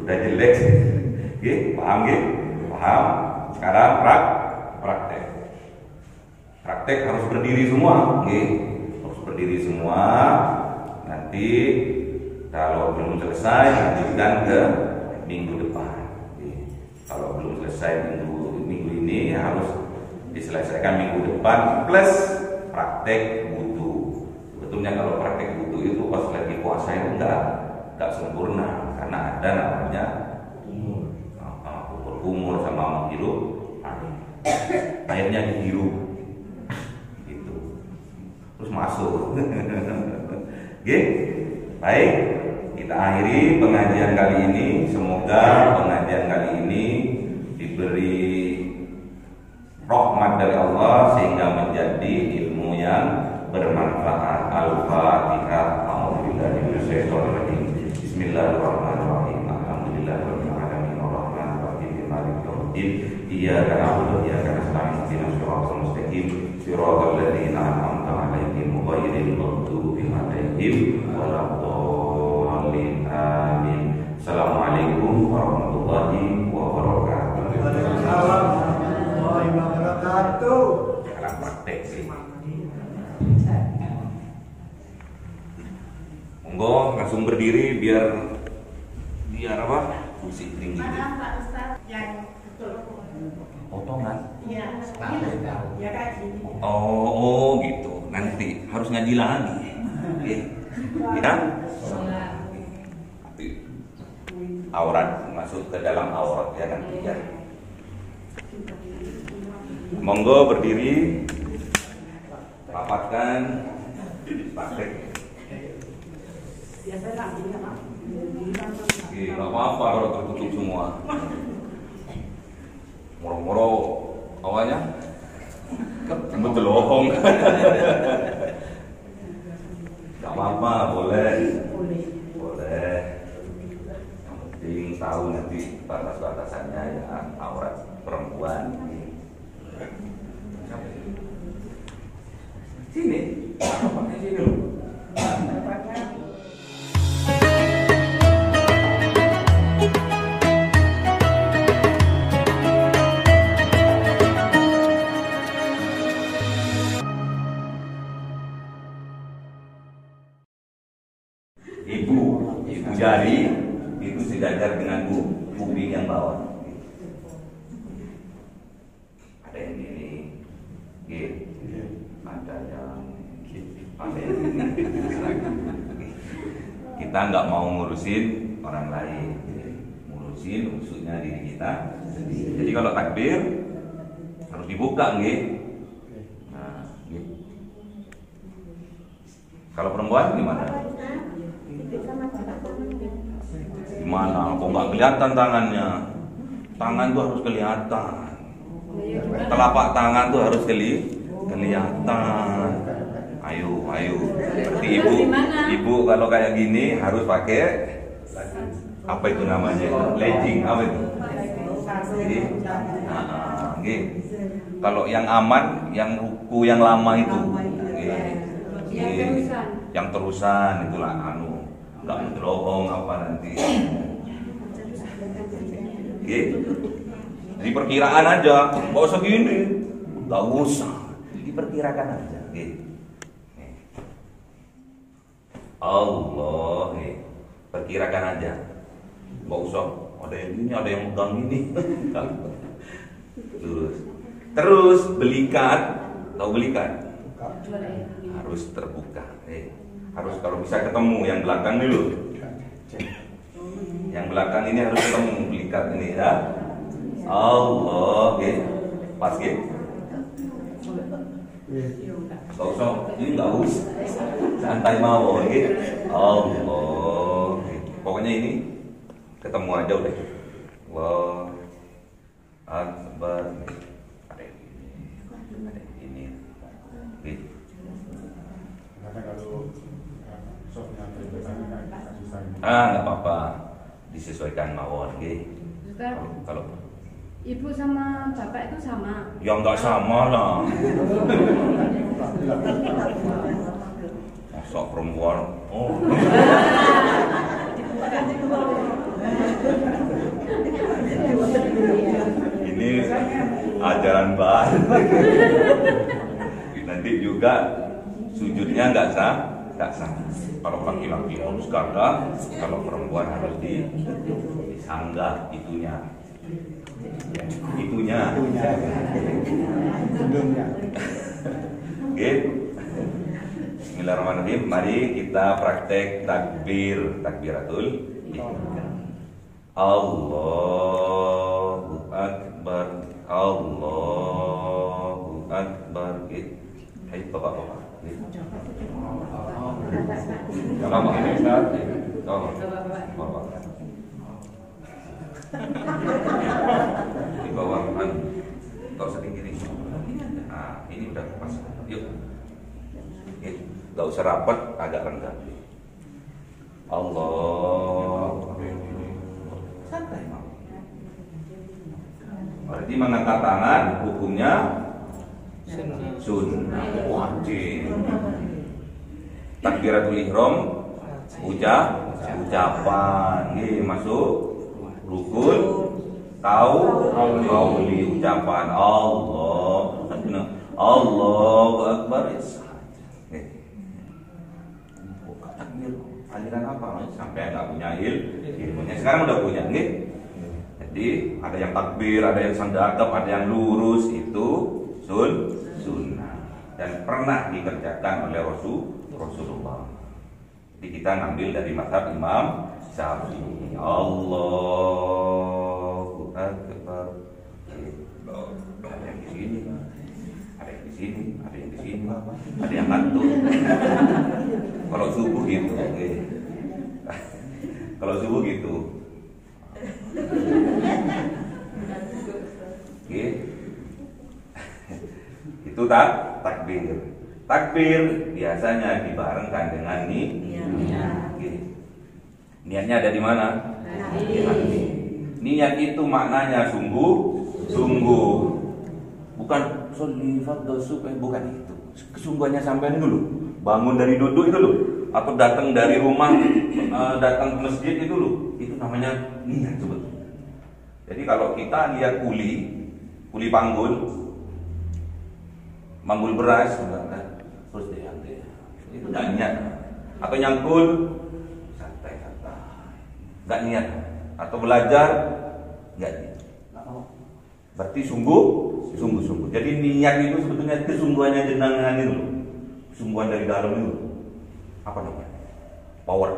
Udah jelek, paham? Paham? Sekarang praktek. Praktek harus berdiri semua, harus berdiri semua. Nanti kalau belum selesai lanjutkan ke minggu depan. Kalau belum selesai minggu ini harus diselesaikan minggu depan plus praktek wudu. Sebetulnya kalau praktek wudu itu pas lagi puasa itu enggak sempurna karena ada namanya kumur sama menghirup airnya dihirup gitu terus masuk. Baik, kita akhiri pengajian kali ini. Semoga pengajian kali ini diberi rahmat dari Allah sehingga menjadi ilmu yang bermanfaat. Al-Fatihah. A'udzubillahi minasyaitonir rajim. Bismillahirrahmanirrahim. Alhamdulillahirabbil alamin arrahmanir rahim maliki yaumiddin. Iyyaka na'budu wa iyyaka nasta'in ihdinas siratal mustaqim siratal ladzina an'amta 'alaihim ghairil maghdubi 'alaihim waladdallin. Amin. Assalamualaikum warahmatullahi wabarakatuh. Sekarang praktek sih. Monggo langsung berdiri biar apa? Musik tinggi. Maaf Pak Ustaz, yang betul. Potongan. Iya, ya kayak gini. Oh gitu. Nanti harus ngaji lagi. Ya. Aurat masuk ke dalam aurat ya nanti ya. Monggo berdiri, rapatkan, praktek. Nggak apa-apa kalau tertutup semua. Moro-moro awalnya betul bohong. Nggak apa-apa, boleh. Yang penting tahu nanti batas-batasannya ya aurat perempuan. Sini, pakai sini loh. Ibu jari itu sejajar dengan kuping yang bawah. Ada yang ini, ada yang ini. Kita nggak mau ngurusin orang lain, ngurusin maksudnya diri kita sendiri. Jadi kalau takbir harus dibuka, Nah, Kalau perempuan gimana? Gimana? Kok nggak kelihatan tangannya? Tangan tuh harus kelihatan. Telapak tangan tuh harus kelihatan. Ayo. Seperti ibu kalau kayak gini harus pakai apa itu namanya? Legging, apa itu? Kalau yang aman, yang ruku yang lama itu. Yang terusan itulah nggak mendelohong apa nanti. Di perkiraan aja, nggak usah gini, nggak usah, diperkirakan aja. Allah, perkirakan aja, nggak usah ada yang gini, ada yang megang gini. Terus belikan, tahu belikan? Harus terbuka. Harus kalau bisa ketemu yang belakang dulu. Yang belakang ini harus ketemu belikat ini ya. Allah, oke. Pas ke? Gak usah, ini gak usah. Santai mau, oke. Allah, oke. Pokoknya ini ketemu aja udah. Allah Akbar. Ada ini. Oke. Kalau softnya terbiasanya kasih sayang. Nggak apa-apa, disesuaikan mawon, oke. Ustaz, Kalau ibu sama bapak itu sama. ya nggak sama lah. Masa perempuan? Oh. Ini ajaran baru. Nanti juga sujudnya nggak sah. Kalau laki-laki harus gagah, kalau perempuan harus disanggah itunya. Oke. Bismillahirrahmanirrahim. Mari kita praktek takbiratul ihram. Allahu Akbar. Allahu Akbar. Hai bapak-bapak. Jangan pakai Ustaz. Di bawah kan, nggak usah tinggi. Nah, ini udah pas. Yuk, nggak usah rapat, agak rendah. Allah. Santai. Berarti mengangkat tangan hukumnya sunnah wajib. Takbiratul ihram ucapan masuk rukun tahu qauli ucapan Allah Allahu Akbar takbir aliran apa sampai nggak punya ilmunya sekarang udah punya nih. Jadi ada yang takbir, ada yang sandakap, ada yang lurus itu sunnah dan pernah dikerjakan oleh Rasulullah. Jadi kita ngambil dari mazhab Imam Syafi'i. Allahu Akbar. Ada yang di sini, ada yang di sini, ada yang di sini, ada yang ngantuk. Kalau subuh gitu, kalau subuh gitu. Oke. Itu takbir. Takbir biasanya dibarengkan dengan niat. Niatnya ada di mana? Niat itu maknanya sungguh. Bukan sholli fardhu subh, bukan itu. Kesungguhannya sampai dulu. Bangun dari duduk itu loh. Atau datang dari rumah, datang ke masjid itu loh. Itu namanya niat sebetulnya. Jadi kalau kita lihat kuli manggul beras, terus diambil. Itu nggak niat. Atau nyangkul, santai. Nggak niat. Atau belajar, nggak niat. Berarti sungguh. Jadi niat itu sebetulnya kesungguhannya jenengan itu, kesungguhan dari dalam itu. Apa namanya? Power.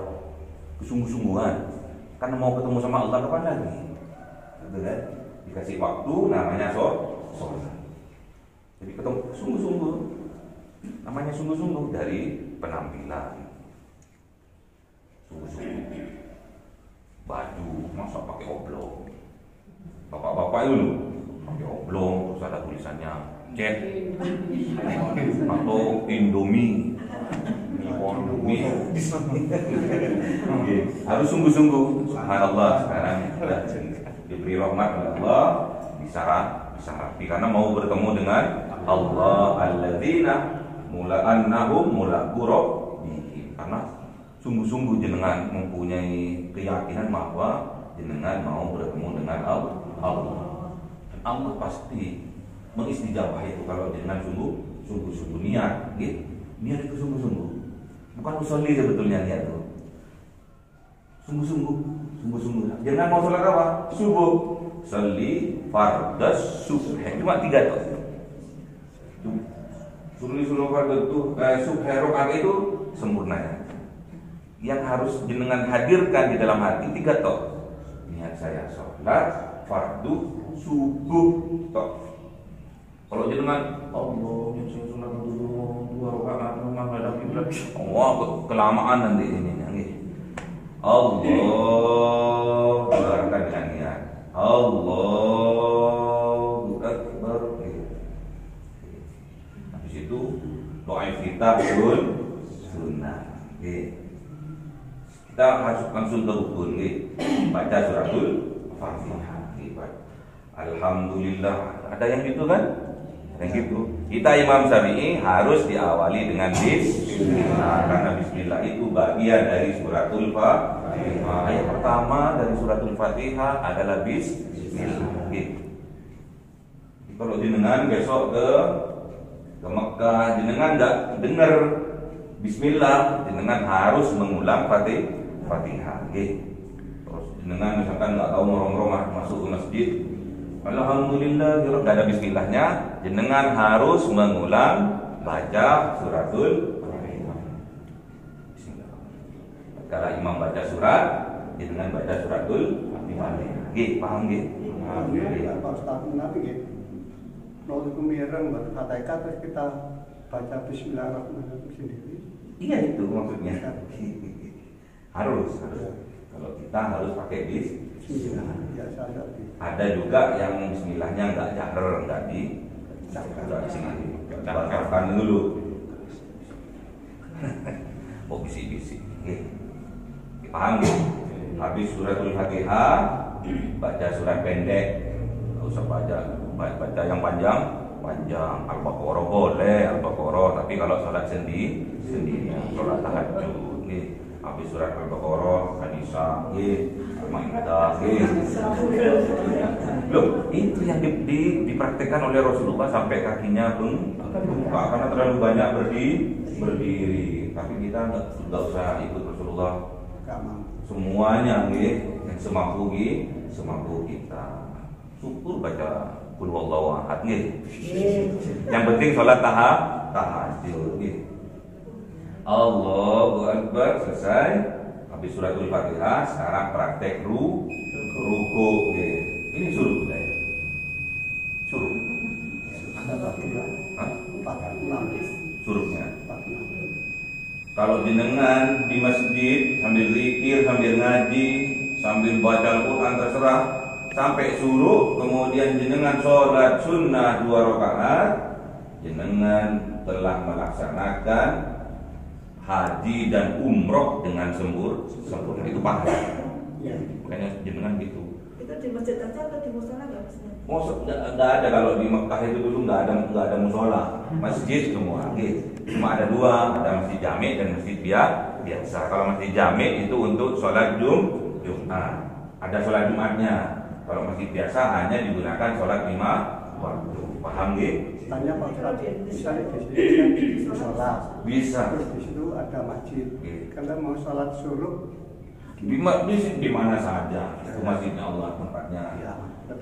Kesungguh-sungguhan. Karena mau ketemu sama Allah kapan lagi? Gitu kan? Dikasih waktu namanya sholat. Jadi ketemu sungguh-sungguh. Namanya sungguh-sungguh dari penampilan. Sungguh-sungguh. Baju masa pakai oblong. Bapak-bapak itu loh pakai oblong, terus ada tulisannya cek atau Indomie. Harus sungguh-sungguh. Subhanallah, sekarang sudah diberi rahmat oleh Allah, bisa rapi karena mau bertemu dengan Allah alladzina mula'annahum mulaqu rabbihim. Karena sungguh-sungguh jenengan mempunyai keyakinan bahwa jenengan mau bertemu dengan Allah. Dan Allah pasti mengistijabah itu kalau jenengan sungguh-sungguh niat, gitu. Niat itu sungguh-sungguh. Bukan usolli sebetulnya niat itu. Sungguh-sungguh. Jangan mau sholat apa? Subuh. Sholli fardhu subh. Cuma 3 tuh. Sholli fardhu subh rakaat itu sempurna ya. yang harus jenengan hadirkan di dalam hati 3 tok. Niat saya sholat fardu subuh tok. Kalau jenengan Allah saya sholat dulu 2 rakaat menghadap kiblat, kelamaan nanti ini nggih. Allah berarti dengan niat Allahu Akbar. Habis itu doa iftitahul sunnah. Kita harus langsung ke rukun, baca suratul Fatihah. Alhamdulillah. Ada yang gitu kan? Yang gitu. Kita Imam Syafi'i harus diawali dengan bismillah, karena bismillah itu bagian dari suratul Fatihah. Ayat pertama dari suratul Fatihah adalah bismillah. Kalau jenengan besok ke Mekah, jenengan enggak dengar bismillah, jenengan harus mengulang Fatihah. Terus jenengan misalkan enggak tahu ngorong-ngorong masuk ke masjid, alhamdulillah, enggak ada bismillahnya, jenengan harus mengulang baca suratul Fatihah. Bismillah. Kalau imam baca surat, jenengan baca suratul Fatihah. Paham nggih? Paham ya, Pak Ustaz Nabi nggih. Kalau kemireng baru Fatihah terus kita baca bismillahirrahmanirrahim sendiri. Iya itu maksudnya. Harus. Kalau kita harus pakai bismillah. Biasa saja. Ada juga yang bismillahnya enggak jahar, enggak di bacakan dulu. Oh bisik-bisik. Paham ya? Habis suratul Fatihah, baca surat pendek. Enggak usah baca yang panjang. Al-Baqarah boleh, Al-Baqarah, tapi kalau sholat sendirian, sholat tahajud nih, habis surat Al-Baqarah, An-Nisa, Al-Maidah, loh, itu yang dipraktekkan oleh Rasulullah sampai kakinya bengkak karena terlalu banyak berdiri. Tapi kita nggak usah ikut Rasulullah, semuanya yang semampu kita. Syukur baca Qul huwallahu ahad nggih. Yang penting salat tahajud nggih. Allahu Akbar, selesai. Habis suratul Fatihah, sekarang praktek ruku nggih. Ini suruh ya. Suruh. Suruhnya. Kalau jenengan di masjid sambil zikir, sambil ngaji, sambil baca Al-Qur'an terserah, sampai suruh, kemudian jenengan sholat sunnah 2 rakaat, jenengan telah melaksanakan haji dan umroh dengan sempurna. Itu pahala. Makanya jenengan gitu. Itu di masjid aja atau di musola nggak maksudnya? Nggak ada. Kalau di Mekah itu dulu nggak ada musola, masjid semua. Cuma ada 2, ada masjid jami' dan masjid biasa. Kalau masjid jami' itu untuk sholat Jumat, ada sholat Jumatnya. Kalau masjid biasa hanya digunakan sholat 5 waktu. Paham nggih? Tanya Pak Ustaz, misalnya di sini kan sholat, Bisa. terus di situ ada masjid. Kalau mau sholat suruh Di mana saja. Itu masjidnya Allah tempatnya.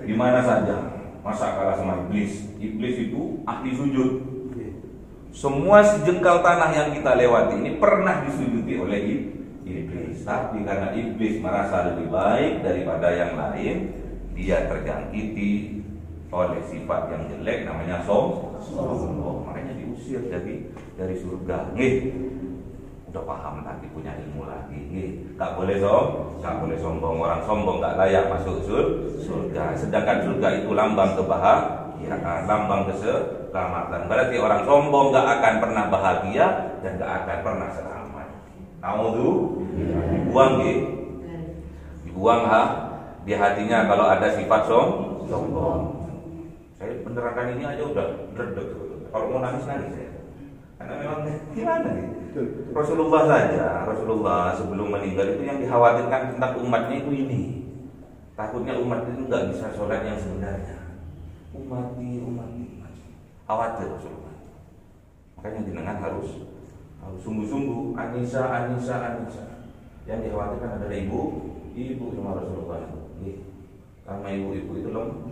Di mana saja. Masa kalah sama iblis? Iblis itu ahli sujud. Semua sejengkal tanah yang kita lewati ini pernah disujudi oleh iblis. Tapi karena iblis merasa lebih baik daripada yang lain, dia terjangkiti oleh sifat yang jelek namanya sombong. Makanya diusir dari surga. Udah paham lagi, punya ilmu lagi. Gak boleh sombong. Orang sombong gak layak masuk surga. Sedangkan surga itu lambang kebahagiaan, lambang keselamatan. Berarti orang sombong gak akan pernah bahagia dan gak akan pernah selamat. Dibuang dibuang di hatinya kalau ada sifat sombong. Saya menerangkan ini aja udah redek. Kalau mau nangis saya. Karena memang gimana Rasulullah sebelum meninggal itu yang dikhawatirkan tentang umatnya itu ini. Takutnya umat itu nggak bisa sholat yang sebenarnya. Umat ini. Khawatir Rasulullah. Makanya jenengan harus sungguh-sungguh. Anisa. Yang dikhawatirkan adalah ibu sama Rasulullah. Karena ibu-ibu itu lemah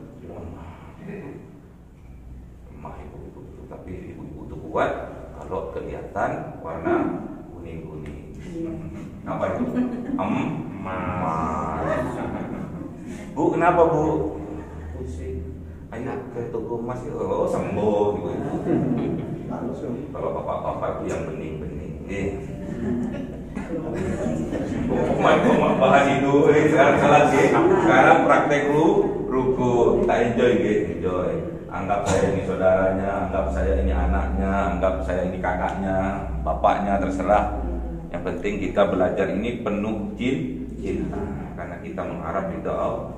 ibu-ibu, tapi ibu-ibu itu kuat kalau kelihatan warna kuning-kuning. Apa itu? Emas. Bu, kenapa Bu? Pusing. Ayo ke toko emas itu. Oh, sembuh gitu. Kalau bapak-bapak itu yang bening-bening. Bahas itu sekarang praktek ruku tak enjoy. Anggap saya ini saudaranya, anggap saya ini anaknya, anggap saya ini kakaknya, bapaknya, terserah. Yang penting kita belajar ini penuh cinta karena kita mengharap ridha Allah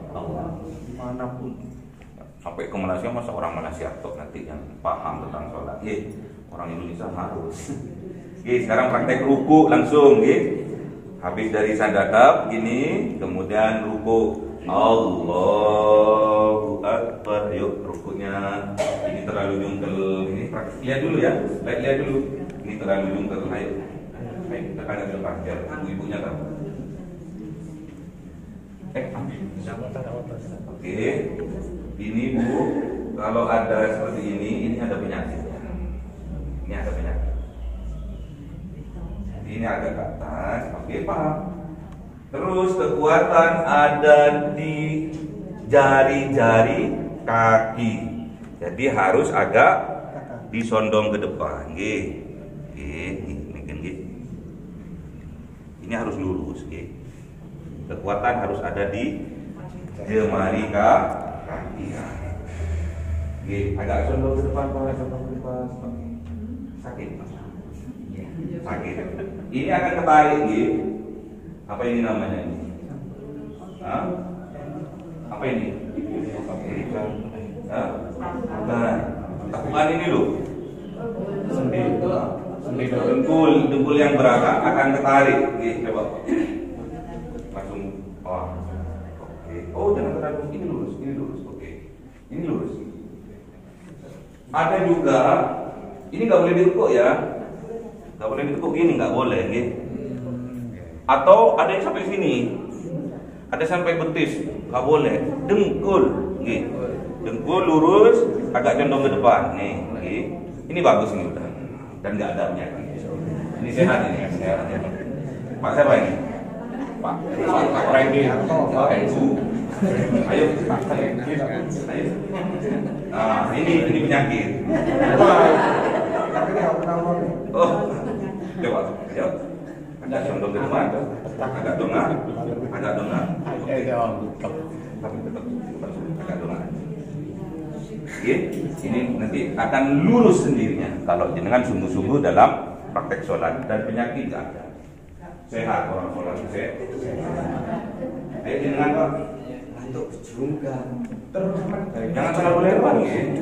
dimanapun. Sampai ke Malaysia, masa orang Malaysia tok nanti yang paham tentang sholat. Orang Indonesia harus. Sekarang praktek ruku langsung. Habis dari sadaqah gini, kemudian ruku. Allahu Akbar. Yuk rukunya. Ini terlalu jungkel. Ini lihat dulu ya. Lihat dulu. Ini terlalu jungkel. Ayo kita kan ambil parkir. Ibu-ibunya tahu. Oke. Ini Bu, kalau ada seperti ini ada penyakit. Ini ada penyakit. Ini agak ke atas, oke paham. Terus kekuatan ada di jari-jari kaki. Jadi harus agak disondong ke depan. Ini harus lurus. Kekuatan harus ada di jemari kaki. Agak condong ke depan, sakit. Ini akan ketarik, apa ini namanya ini? Apa ini? Tekukan ini loh. Dengkul yang berakar akan ketarik. Coba. Langsung. Oh, jangan terlalu. Ini lurus. Oke. Ini lurus. Ada juga, ini nggak boleh dirukuk ya, nggak boleh dirukuk gini, nggak boleh, Atau ada yang sampai sini, ada sampai betis, nggak boleh. Dengkul lurus, agak condong ke depan, Ini bagus ini udah, dan nggak ada penyakit. Ini sehat ini, sehat ya. Pak siapa ini? Pak Randy. Ayo. Nah, ini penyakit. Oh, coba. Agak condong ke depan, agak dongak. Tapi tetap agak dongak. Ini nanti akan lurus sendirinya kalau jenengan sungguh-sungguh dalam praktek sholat dan penyakit tidak ada. Sehat orang sholat sehat. Ayo jenengan Pak. Untuk juga terus jangan terlalu lebar ini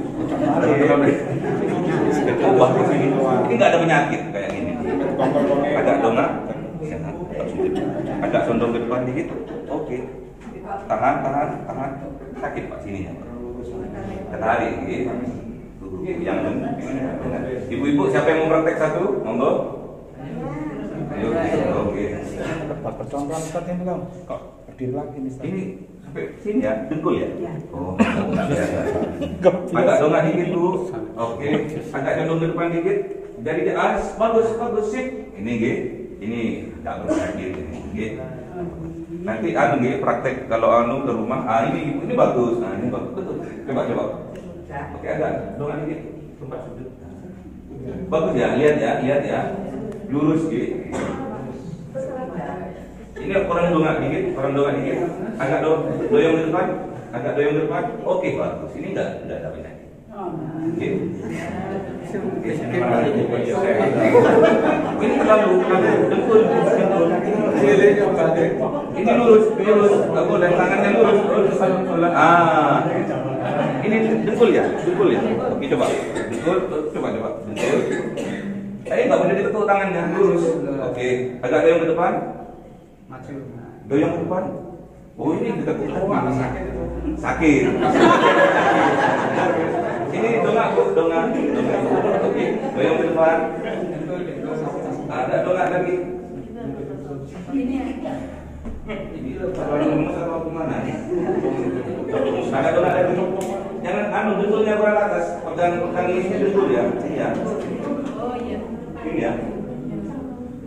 nggak ada penyakit kayak gini. Agak dongak, agak condong ke depan dikit. Oke. Tahan. Sakit Pak sininya. Ketarik yang ibu-ibu siapa yang mau praktek satu? Monggo. Ayo. Oke. Tempat percontohan seperti itu kan. Kok berdiri lagi nih. Ini sampai sini ya, dengkul ya? Oh, agak dongak dikit Bu. Oke, agak condong ke depan dikit. Jadi bagus sip. Ini enggak bersakit ini. Nanti praktek kalau ke rumah. Ini bagus. Nah, ini bagus. Betul. Coba. Oke, agak dongak dikit. Tempat sudut. Bagus ya, lihat ya. Lurus Ini orang dongak dikit. Agak doyong ke depan. Oke, bagus. Ini enggak ada penyakit. Ini terlalu dengkul. Ini lurus. Enggak boleh tangannya lurus. Ini dengkul ya. Oke, coba. Dengkul. Enggak boleh ditekuk tangannya, lurus. Oke, agak doyong ke depan. Doyong ke depan. Oh, ini ditekuk tangan. Sakit. Ini dongak. Oke, doyong ke depan. Ada dongak lagi. Ini kalau lemes atau gimana? Ada dongak lagi. Jangan dengkulnya kurang atas. Pegang ini dengkul ya. Iya. Oh iya. Ini ya.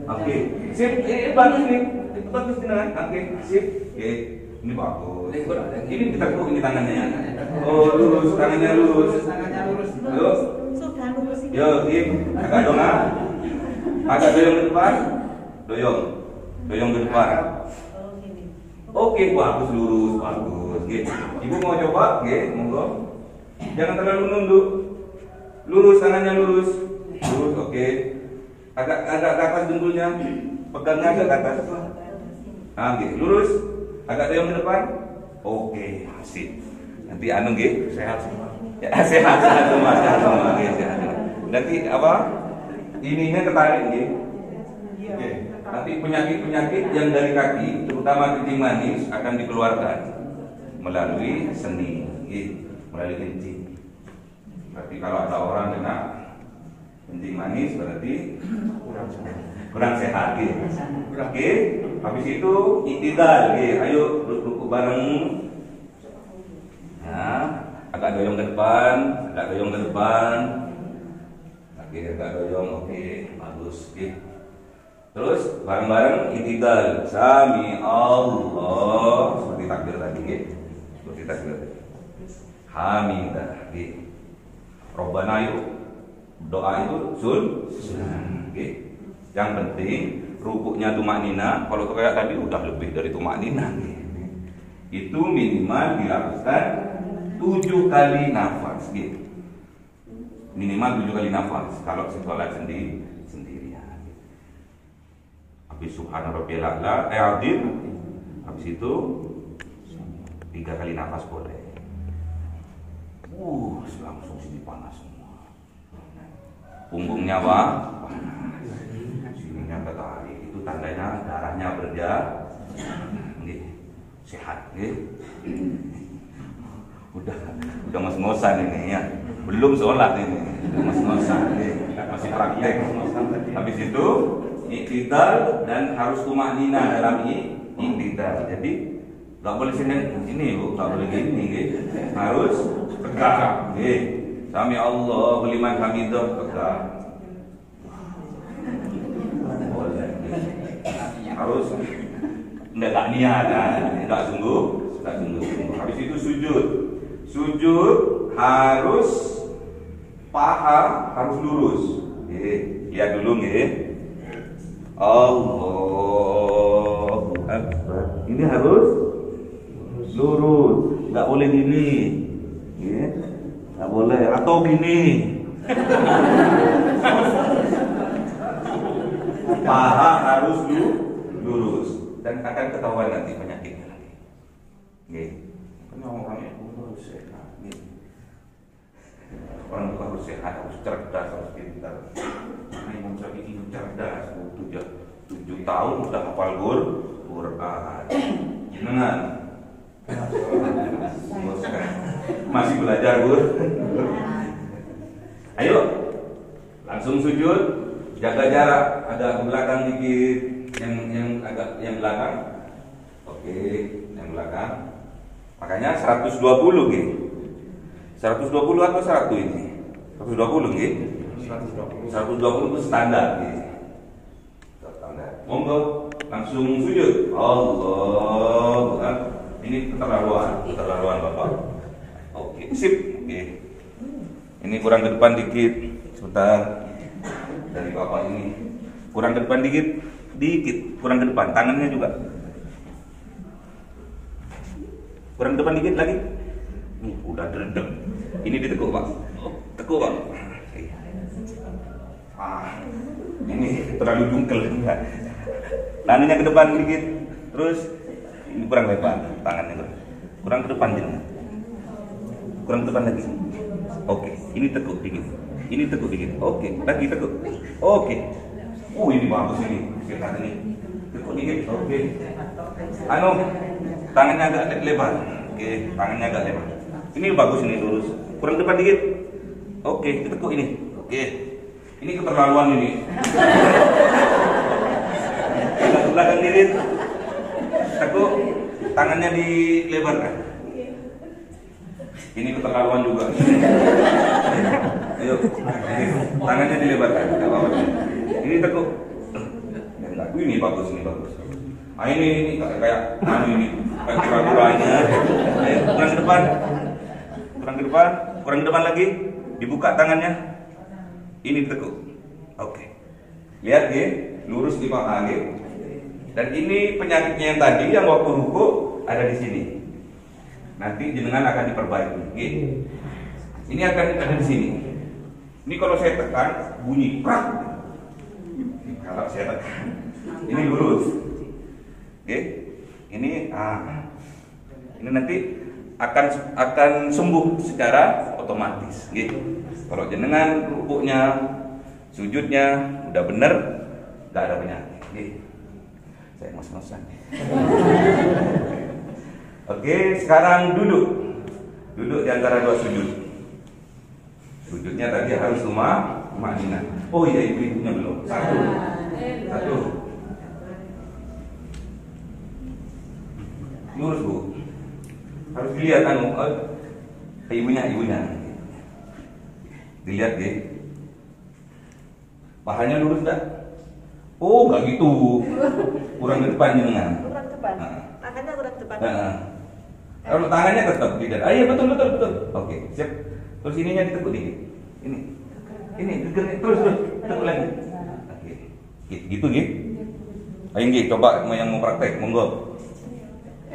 Oke, sip. Bagus nih. Itu bagus dengan. Oke, sip. Oke, ini bagus. Ini ditekuk ini tangannya ya. Oh, lurus, tangannya lurus. Yuk. Sudah lurus ini. Yo, Kim. Agak dong ah. Agak doyong ke depan. Doyong. Doyong ke depan. Oh, gini. Oke, bagus lurus, bagus. Oke. Ibu mau coba? Oke, monggo. Jangan terlalu nunduk. Lurus, tangannya lurus. Lurus, oke. Agak ke atas dengkulnya. Pegangnya agak ke atas. Oke, lurus. Agak doyong ke depan. Oke, sip. Nanti anu nggih, sehat semua. Ya, sehat semua, sehat semua. Oke, sehat. Nanti apa? Ininya ketarik nggih. Oke. Nanti penyakit-penyakit yang dari kaki, terutama kencing manis akan dikeluarkan melalui sendi, melalui kencing. Berarti kalau ada orang kena kencing manis berarti kurang sehat, gitu. Oke. Habis itu iktidal, ayo duduk bareng. Nah, agak doyong ke depan, agak doyong ke depan. Oke, agak doyong, oke, bagus, oke. Terus bareng-bareng iktidal. Sami Allah, seperti takbir tadi, seperti takbir tadi. Hamidah, Robbana yuk. Doa itu sunnah. Yang penting rukuknya tumaknina. Kalau kayak tadi udah lebih dari tumaknina. Itu minimal dilakukan 7 kali nafas. Minimal 7 kali nafas. Kalau sholat sendirian. Habis subhana rabbiyal a'la, azim. Habis itu 3 kali nafas boleh. Langsung sini panas semua. Punggungnya panas. Sininya ketarik. Itu tandanya darahnya sehat. Udah ngos-ngosan ini ya. Belum sholat ini. Udah ngos-ngosan. Masih praktek. Habis itu iktidal dan harus tumaknina dalam iktidal. Jadi nggak boleh ini bu, nggak boleh gini, harus tegak. Sami Allah liman hamidah, tegak. Harus nggak niat, nggak sungguh. Habis itu sujud harus paha harus lurus. Lihat dulu Allahu Akbar. Ini harus lurus, nggak boleh gini, nggak boleh atau gini. Paha harus lurus dan akan ketahuan nanti penyakitnya lagi. Kan orang-orang itu harus sehat. Orang itu harus sehat, harus cerdas, harus pintar. Imam Syafi'i cerdas, 7 tahun udah hafal Quran. Jangan. Masih belajar, Ayo, langsung sujud, jaga jarak, agak ke belakang dikit, yang belakang. Oke, yang belakang. Makanya 120 gitu. 120 atau 100 ini? 120 gitu. 120 itu standar gitu. Standar. Monggo langsung sujud. Allah. Ini keterlaluan Bapak. Oke, sip. Oke. Ini kurang ke depan dikit. Sebentar. Dari Bapak ini. Kurang ke depan dikit. Kurang ke depan. Tangannya juga. Kurang ke depan dikit lagi. Udah dredeg. Ini ditekuk Pak. Tekuk Pak. Ini terlalu jungkel enggak. Tangannya ke depan dikit. Terus ini kurang lebar tangannya. Kurang ke depan jangan. Kurang ke depan lagi. Oke, ini tekuk dikit. Ini tekuk dikit. Oke, lagi tekuk. Oke. Ini bagus ini. Kita ini. Tekuk dikit. Oke. Tangannya agak lebar. Oke, tangannya agak lebar. Ini bagus ini lurus. Kurang depan dikit. Oke, tekuk ini. Oke. Ini keterlaluan ini. Agak ke belakang dikit. Tekuk, tangannya dilebarkan. Ini keterlaluan juga. Ayo, tangannya dilebarkan. Ini tekuk. Ini bagus, ini bagus. Ah ini kayak ini kayak kura-kuranya. Ayo, kurang ke depan. Kurang ke depan lagi. Dibuka tangannya. Ini ditekuk. Oke. Lihat ya, lurus di paha ya. Dan ini penyakitnya yang tadi yang waktu ruku ada di sini. Nanti jenengan akan diperbaiki. Gitu. Ini akan ada di sini. Ini kalau saya tekan bunyi prak. Kalau saya tekan, ini lurus. Oke. Ini ini nanti akan sembuh secara otomatis. Gitu. Kalau jenengan rukuknya, sujudnya udah bener, nggak ada penyakit. Gitu. Saya ngos-ngosan. Oke, sekarang duduk di antara dua sujud. Sujudnya tadi harus tumakninah. Oh iya, ibu-ibunya belum. Satu. Lurus bu. Harus dilihat ibunya. Dilihat deh. Pahanya lurus enggak? Oh, enggak gitu. Kurang ke depan jenengan. Kurang depan. Tangannya kurang depan. Kalau tangannya tetap tidak. Iya betul. Oke, siap. Terus ininya ditekuk dikit. Ini terus tekuk lagi. Oke. Gitu. Ayo nggih, coba yang mau praktek, monggo.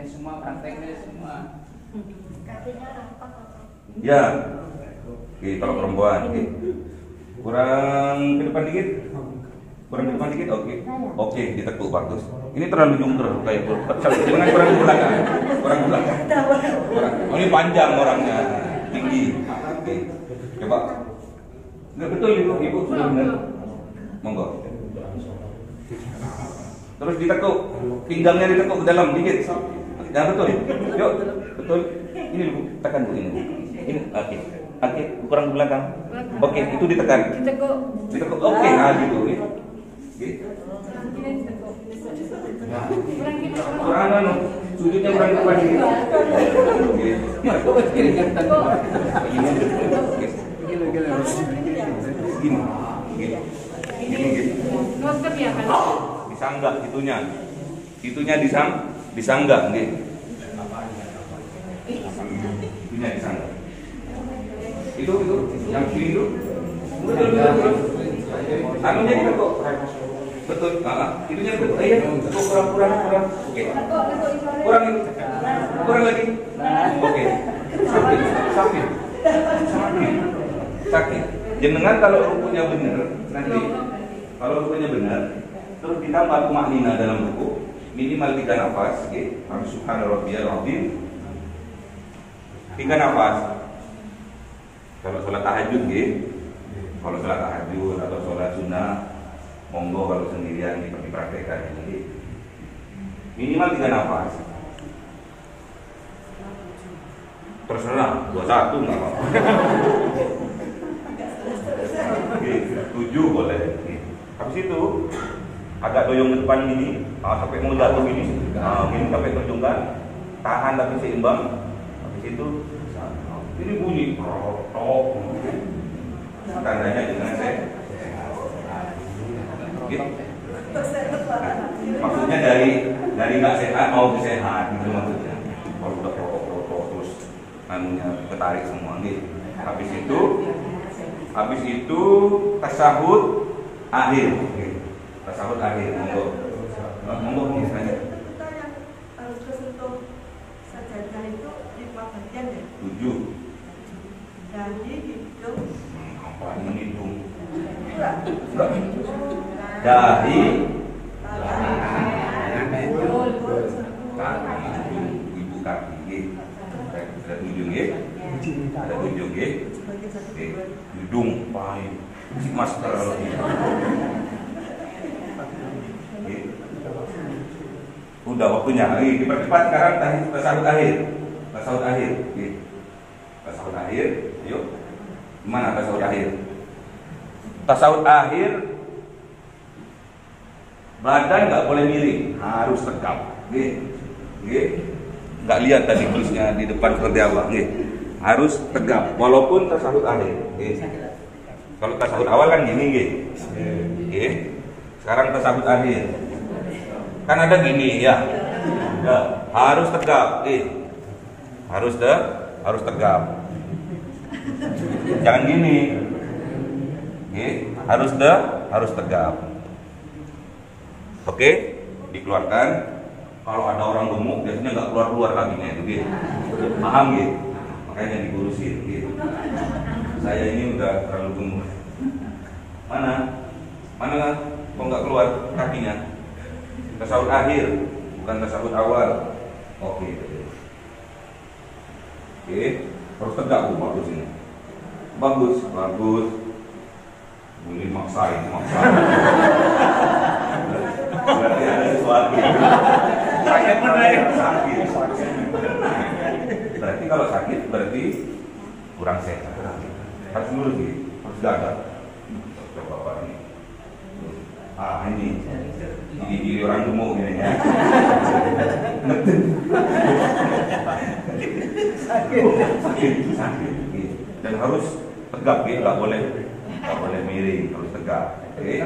Semua prakteknya semua. Ya. Oke, kalau perempuan, oke. Kurang ke depan dikit. Oke, ditekuk bagus. Ini terlalu jungker kayak jangan kurang ke belakang. Oh, ini panjang orangnya, tinggi. Oke. Coba. Enggak betul ibu sudah benar. Monggo. Terus ditekuk, pinggangnya ditekuk ke dalam dikit. Ya betul. Yuk, betul. Ini Bu, tekan Bu ini. Ini oke. Kurang ke belakang. Oke, itu ditekan. Ditekuk. Oke, gitu. Kurang sudutnya kurang depan ini. Disanggah itunya. Itunya disanggah nggih. Itunya disanggah. Itu yang kiri itu. Betul. Anunya ditekuk. Betul. Itunya betul. Kurang. Oke. Kurang itu. Kurang lagi. Oke. Sakit. Jenengan kalau rukunya benar, nanti kalau rukunya benar, terus ditambah tumakninah dalam ruku, minimal 3 nafas, oke. Subhanarabbiyal azim. 3 nafas. Kalau sholat tahajud, kalau sholat tahajud atau sholat sunnah, monggo kalau sendirian dipraktekkan ini. Minimal 3 nafas. Terserah, 21 nggak apa-apa. 7 boleh. Habis itu agak doyong ke depan gini, sampai mau jatuh gini, gini sampai terjungkal, tahan tapi seimbang. Habis itu ini bunyi, tandanya dengan saya. Maksudnya dari nggak sehat mau sehat gitu maksudnya. Kalau udah protokol terus anunya ketarik semua nih. Habis itu tasahud akhir. Tasahud akhir. Monggo nih saya. Kalau kesentuh sajadah itu di bagian ya? 7. Jadi hidung. Apa menidung? Enggak. Dahi, ibu kaki, ada ujung hidung, paling, si masker lagi. Udah waktunya, dipercepat sekarang tasawuf akhir, yuk. Mana tasawuf akhir? Tasawuf akhir. Badan nggak boleh miring, harus tegap. Nggak lihat tadi tulisnya di depan seperti apa. Harus tegap, walaupun tasawuf akhir. Kalau tasawuf awal kan gini, sekarang tasawuf akhir. Kan ada gini ya. Ya, harus tegap. Harus tegap. Jangan gini. Harus tegap. Oke, dikeluarkan. Kalau ada orang gemuk biasanya nggak keluar kakinya itu, paham gitu? Makanya dikurusin gitu. Saya ini udah terlalu gemuk. Mana kok nggak keluar kakinya? Tasawuf akhir, bukan tasawuf awal. Oke, harus tegak tuh, bagus ini. Bagus. Boleh maksain. Berarti ada sesuatu. Sakit. Berarti kalau sakit berarti kurang sehat. Harus lurus gitu, harus gagah. Coba Pak ini. Ini diri orang gemuk ini ya. Sakit. Dan harus tegap gitu, nggak boleh miring, harus tegap. Oke,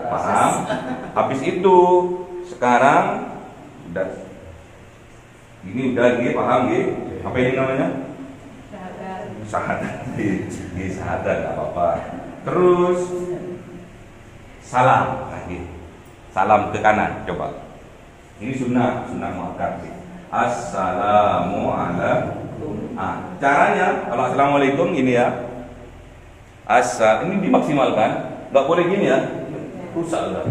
paham? Habis itu sekarang udah paham gitu? Apa ini namanya? Syahadat. Syahadat nggak apa-apa. Terus salam lagi. Salam ke kanan, coba. Ini sunnah muakkad. Assalamualaikum. Caranya kalau assalamualaikum gini ya. Ini dimaksimalkan, nggak boleh gini ya. Rusak udah.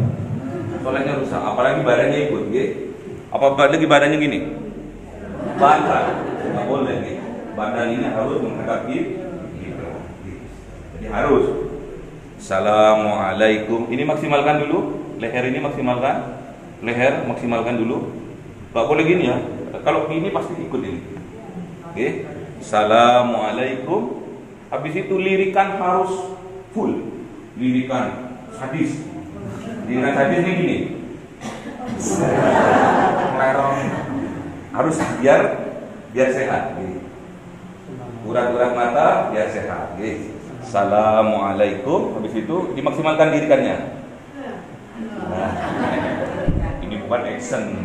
Soalnya rusak, apalagi badannya ikut, gitu. Apalagi badannya gini. Badan nggak boleh, gitu. Badan ini harus menghadap gitu. Jadi harus. Assalamualaikum. Ini maksimalkan dulu. Leher ini maksimalkan. Leher maksimalkan dulu. Gak boleh gini ya. Kalau gini pasti ikut ini. Oke. Assalamualaikum. Habis itu lirikan harus full. Lirikan sadis. Lirikan sadis ini gini. Lerong. Harus biar sehat. Urat-urat mata biar sehat. Assalamualaikum. Habis itu dimaksimalkan lirikannya. Nah, ini bukan action,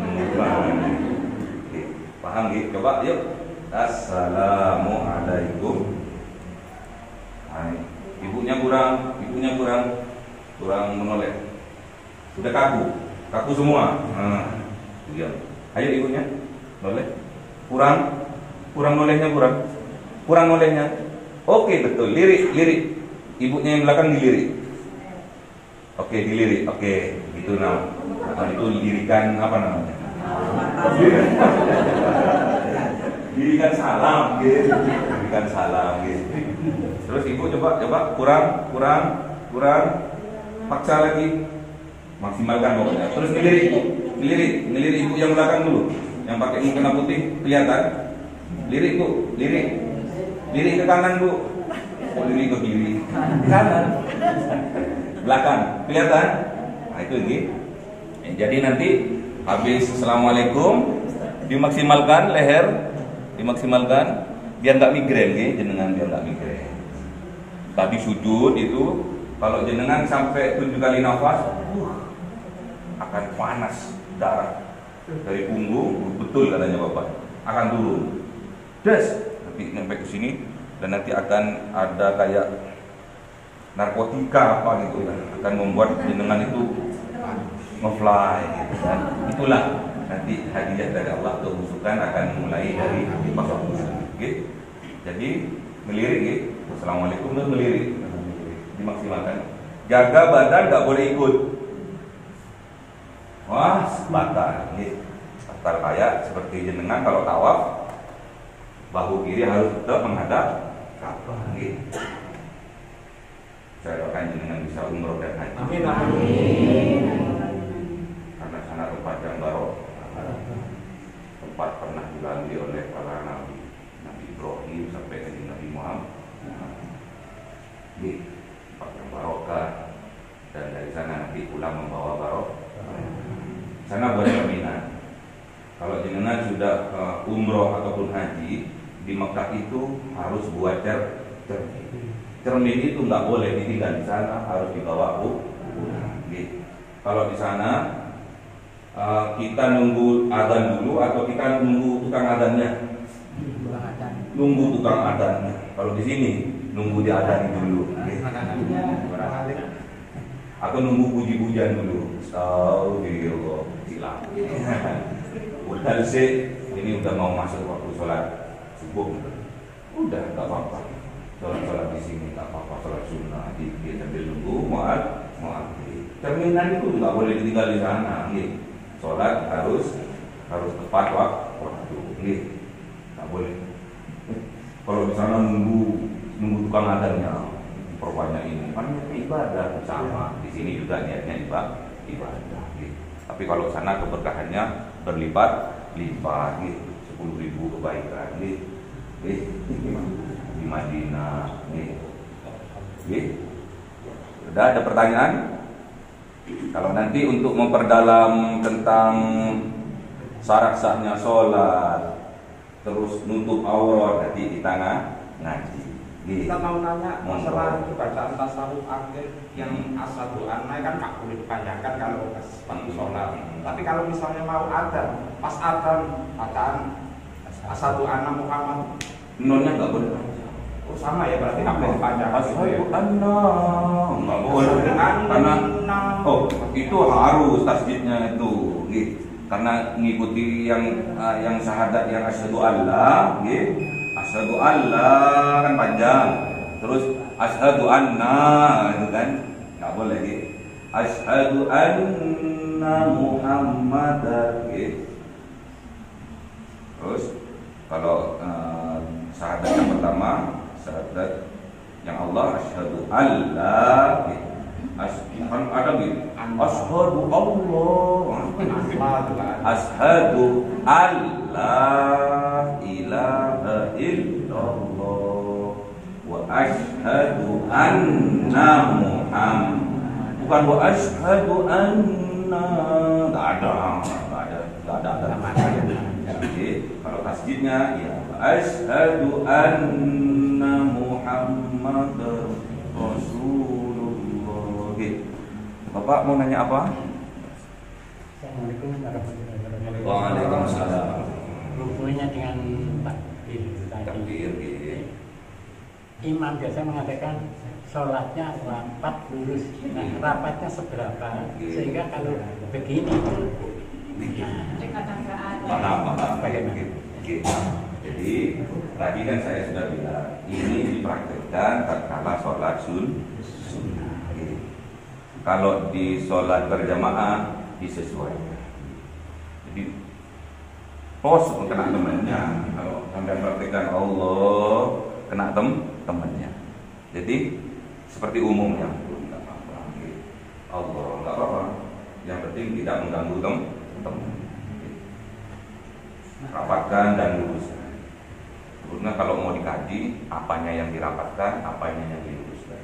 paham gitu? Coba yuk. Assalamualaikum. Nah, ibunya kurang menoleh. Sudah kaku semua. Ayo ibunya noleh. Kurang nolehnya. Oke, betul. Lirik. Ibunya yang belakang dilirik. Oke, dilirik. Oke, itu nama. Atau itu lirikan apa namanya? Lirikan salam, gitu. Terus ibu coba kurang. Paksa lagi. Maksimalkan pokoknya. Terus ngelirik ibu yang belakang dulu. Yang pakai mukena putih kelihatan. Lirik Bu, lirik ke kanan Bu. Oh, lirik ke kiri. Kanan. Belakang, kelihatan? Nah itu ini. Jadi nanti habis assalamualaikum dimaksimalkan leher, biar nggak migrain, jenengan biar nggak migrain. Tadi sujud itu kalau jenengan sampai 7 kali nafas, akan panas darah dari punggung, betul katanya Bapak, akan turun. Nanti sampai ke sini dan nanti akan ada kayak narkotika apa gitu ya, akan membuat jenengan itu ngefly gitu kan. Itulah nanti hadiah dari Allah, kehusukan akan mulai dari pasal gitu. Jadi melirik gitu. Assalamualaikum dan melirik dimaksimalkan. Jaga badan nggak boleh ikut. Wah, batal gitu. Batal kayak seperti jenengan kalau tawaf bahu kiri harus tetap menghadap Ka'bah gitu. Saya doakan jenengan bisa umroh dan haji. Amin. Karena sana tempat yang barokah, tempat pernah dilalui oleh para nabi, Nabi Ibrahim sampai ke Nabi Muhammad. Tempat yang barokah, dan dari sana nanti pulang membawa barokah. Sana boleh peminat. Kalau jenengan sudah umroh ataupun haji di Mekah itu harus buat cermin. Cermin itu nggak boleh ditinggal di sana, harus dibawa pulang. Kalau di sana kita nunggu adzan dulu atau kita nunggu tukang adzannya? Nunggu tukang adzannya. Kalau di sini nunggu diadzani dulu. Atau nunggu puji-pujian dulu. Astagfirullah. Silakan. Udah sih, ini udah mau masuk waktu sholat subuh. Udah, nggak apa-apa. Sholat di sini nggak apa-apa. Sholat sunnah, dikit sambil nunggu mau terminan itu nggak boleh ditinggal di sana. Sholat harus tepat waktu. Nggak boleh. Kalau di sana nunggu tukang adzannya, perbanyak ini kan ibadah sama. Di sini juga niatnya ibadah. Tapi kalau sana keberkahannya berlipat-lipat, 10.000 kebaikan. Di Madinah. Sudah ada pertanyaan? Kalau nanti untuk memperdalam tentang syarat sahnya sholat, terus nutup aurat, nanti di tangan ngaji. Kita mau nanya masalah bacaan tasawuf akhir yang asyhadu anna kan nggak boleh dipanjangkan kalau pas waktu sholat. Tapi kalau misalnya mau adzan, pas adzan bacaan asyhadu anna Muhammad, nonnya nggak boleh. oh sama ya, berarti nggak boleh dipanjangkan. Asyhadu anna nggak boleh. Karena itu harus tasdidnya itu, karena mengikuti yang syahadat yang asyhadu alla, asyhadu alla kan panjang, terus asyhadu anna itu kan nggak boleh. Asyhadu anna Muhammadar. Terus kalau syahadat yang pertama, syahadat yang Allah, asyhadu alla, kan ada gitu, asyhadu Allah, asyhadu alla ilaha illallah wa asyhadu anna Muhammad, bukan wa asyhadu anna, nggak ada. Jadi kalau tasdidnya ya asyhadu anna Muhammadar Rasulullah. Bapak mau nanya apa? Assalamualaikum warahmatullahi wabarakatuh. Waalaikumsalam. Hubungannya dengan takbir tadi. Takbir. Imam biasa mengatakan sholatnya rapat lurus. Nah, rapatnya seberapa? Sehingga kalau begini, Bagaimana? Jadi tadi kan saya sudah bilang ini dipraktekkan tatkala sholat sunnah. Kalau di sholat berjamaah disesuaikan. Jadi pos kena temannya. Kalau Anda praktekkan Allah kena temannya. Jadi seperti umumnya nggak apa-apa. Allah nggak apa-apa. Yang penting tidak mengganggu teman. Rapatkan dan luruskan. Karena kalau mau dikaji, apanya yang dirapatkan, apanya yang diluruskan.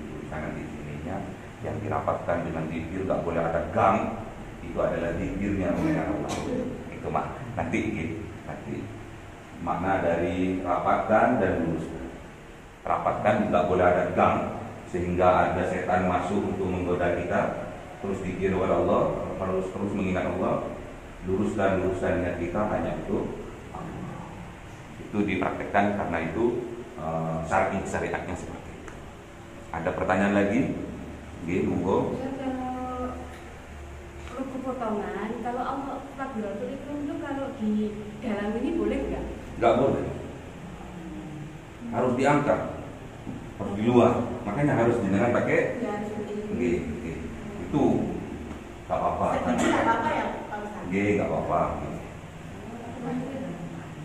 Diluruskan nanti sininya, yang dirapatkan dengan zikir, nggak boleh ada gang. Itu adalah zikirnya Allah. Itu nanti makna dari rapatkan dan luruskan. Rapatkan tidak boleh ada gang, sehingga ada setan masuk untuk menggoda kita. Terus zikir kepada Allah, terus mengingat Allah. Luruskan niat kita hanya untuk Allah. Itu dipraktekkan karena itu syariatnya seperti itu. Ada pertanyaan lagi? Monggo. Kalau kepotongan, kalau Allah takbiratul ihram itu kalau di dalam ini boleh nggak? Nggak boleh. Harus diangkat, harus di luar. Makanya harus dengan pakai. Itu nggak apa-apa. Nggak apa-apa.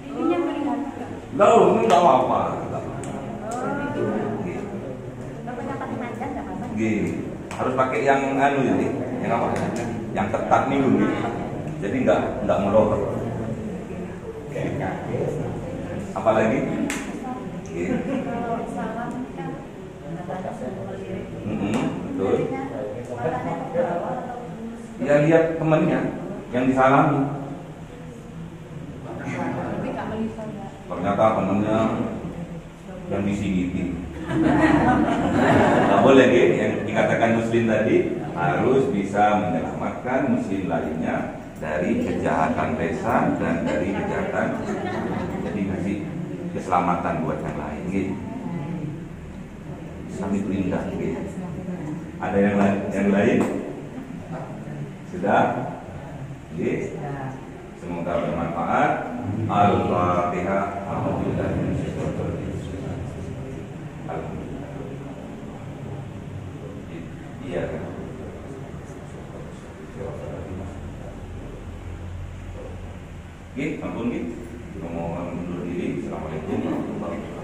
Ininya melihat nggak? Nggak apa-apa. Harus pakai yang ini, yang apa? Yang ketat nih dulu. Jadi nggak melorot. Apalagi? Kalau salam kan matanya semua lirik. Betul. Ya lihat temannya yang disalami. Tapi nggak melihat ya. Ternyata temannya yang disingiti. Nggak boleh yang dikatakan muslim tadi. harus bisa menyelamatkan muslim lainnya dari kejahatan lesan dan dari kejahatan, jadi ngasih keselamatan buat yang lain gitu. Islam itu indah gitu. Ada yang lain? Sudah? Gitu. Semoga bermanfaat. Al-Fatihah. Alhamdulillah. Iya kan? Git, ampun Git. Mohon undur diri. Assalamualaikum warahmatullahi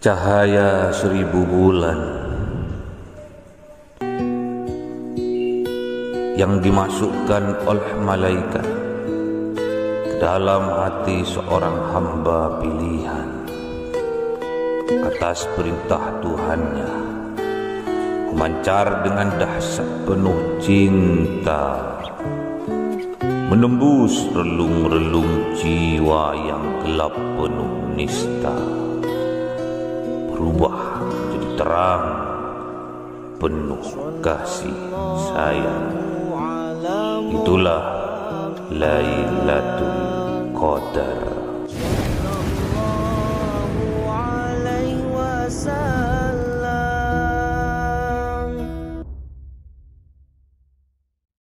Cahaya 1000 bulan yang dimasukkan oleh malaikat ke dalam hati seorang hamba pilihan atas perintah Tuhannya, memancar dengan dahsyat penuh cinta, menembus relung-relung jiwa yang gelap penuh nista, berubah menjadi terang penuh kasih sayang. Itulah Lailatul Qadar.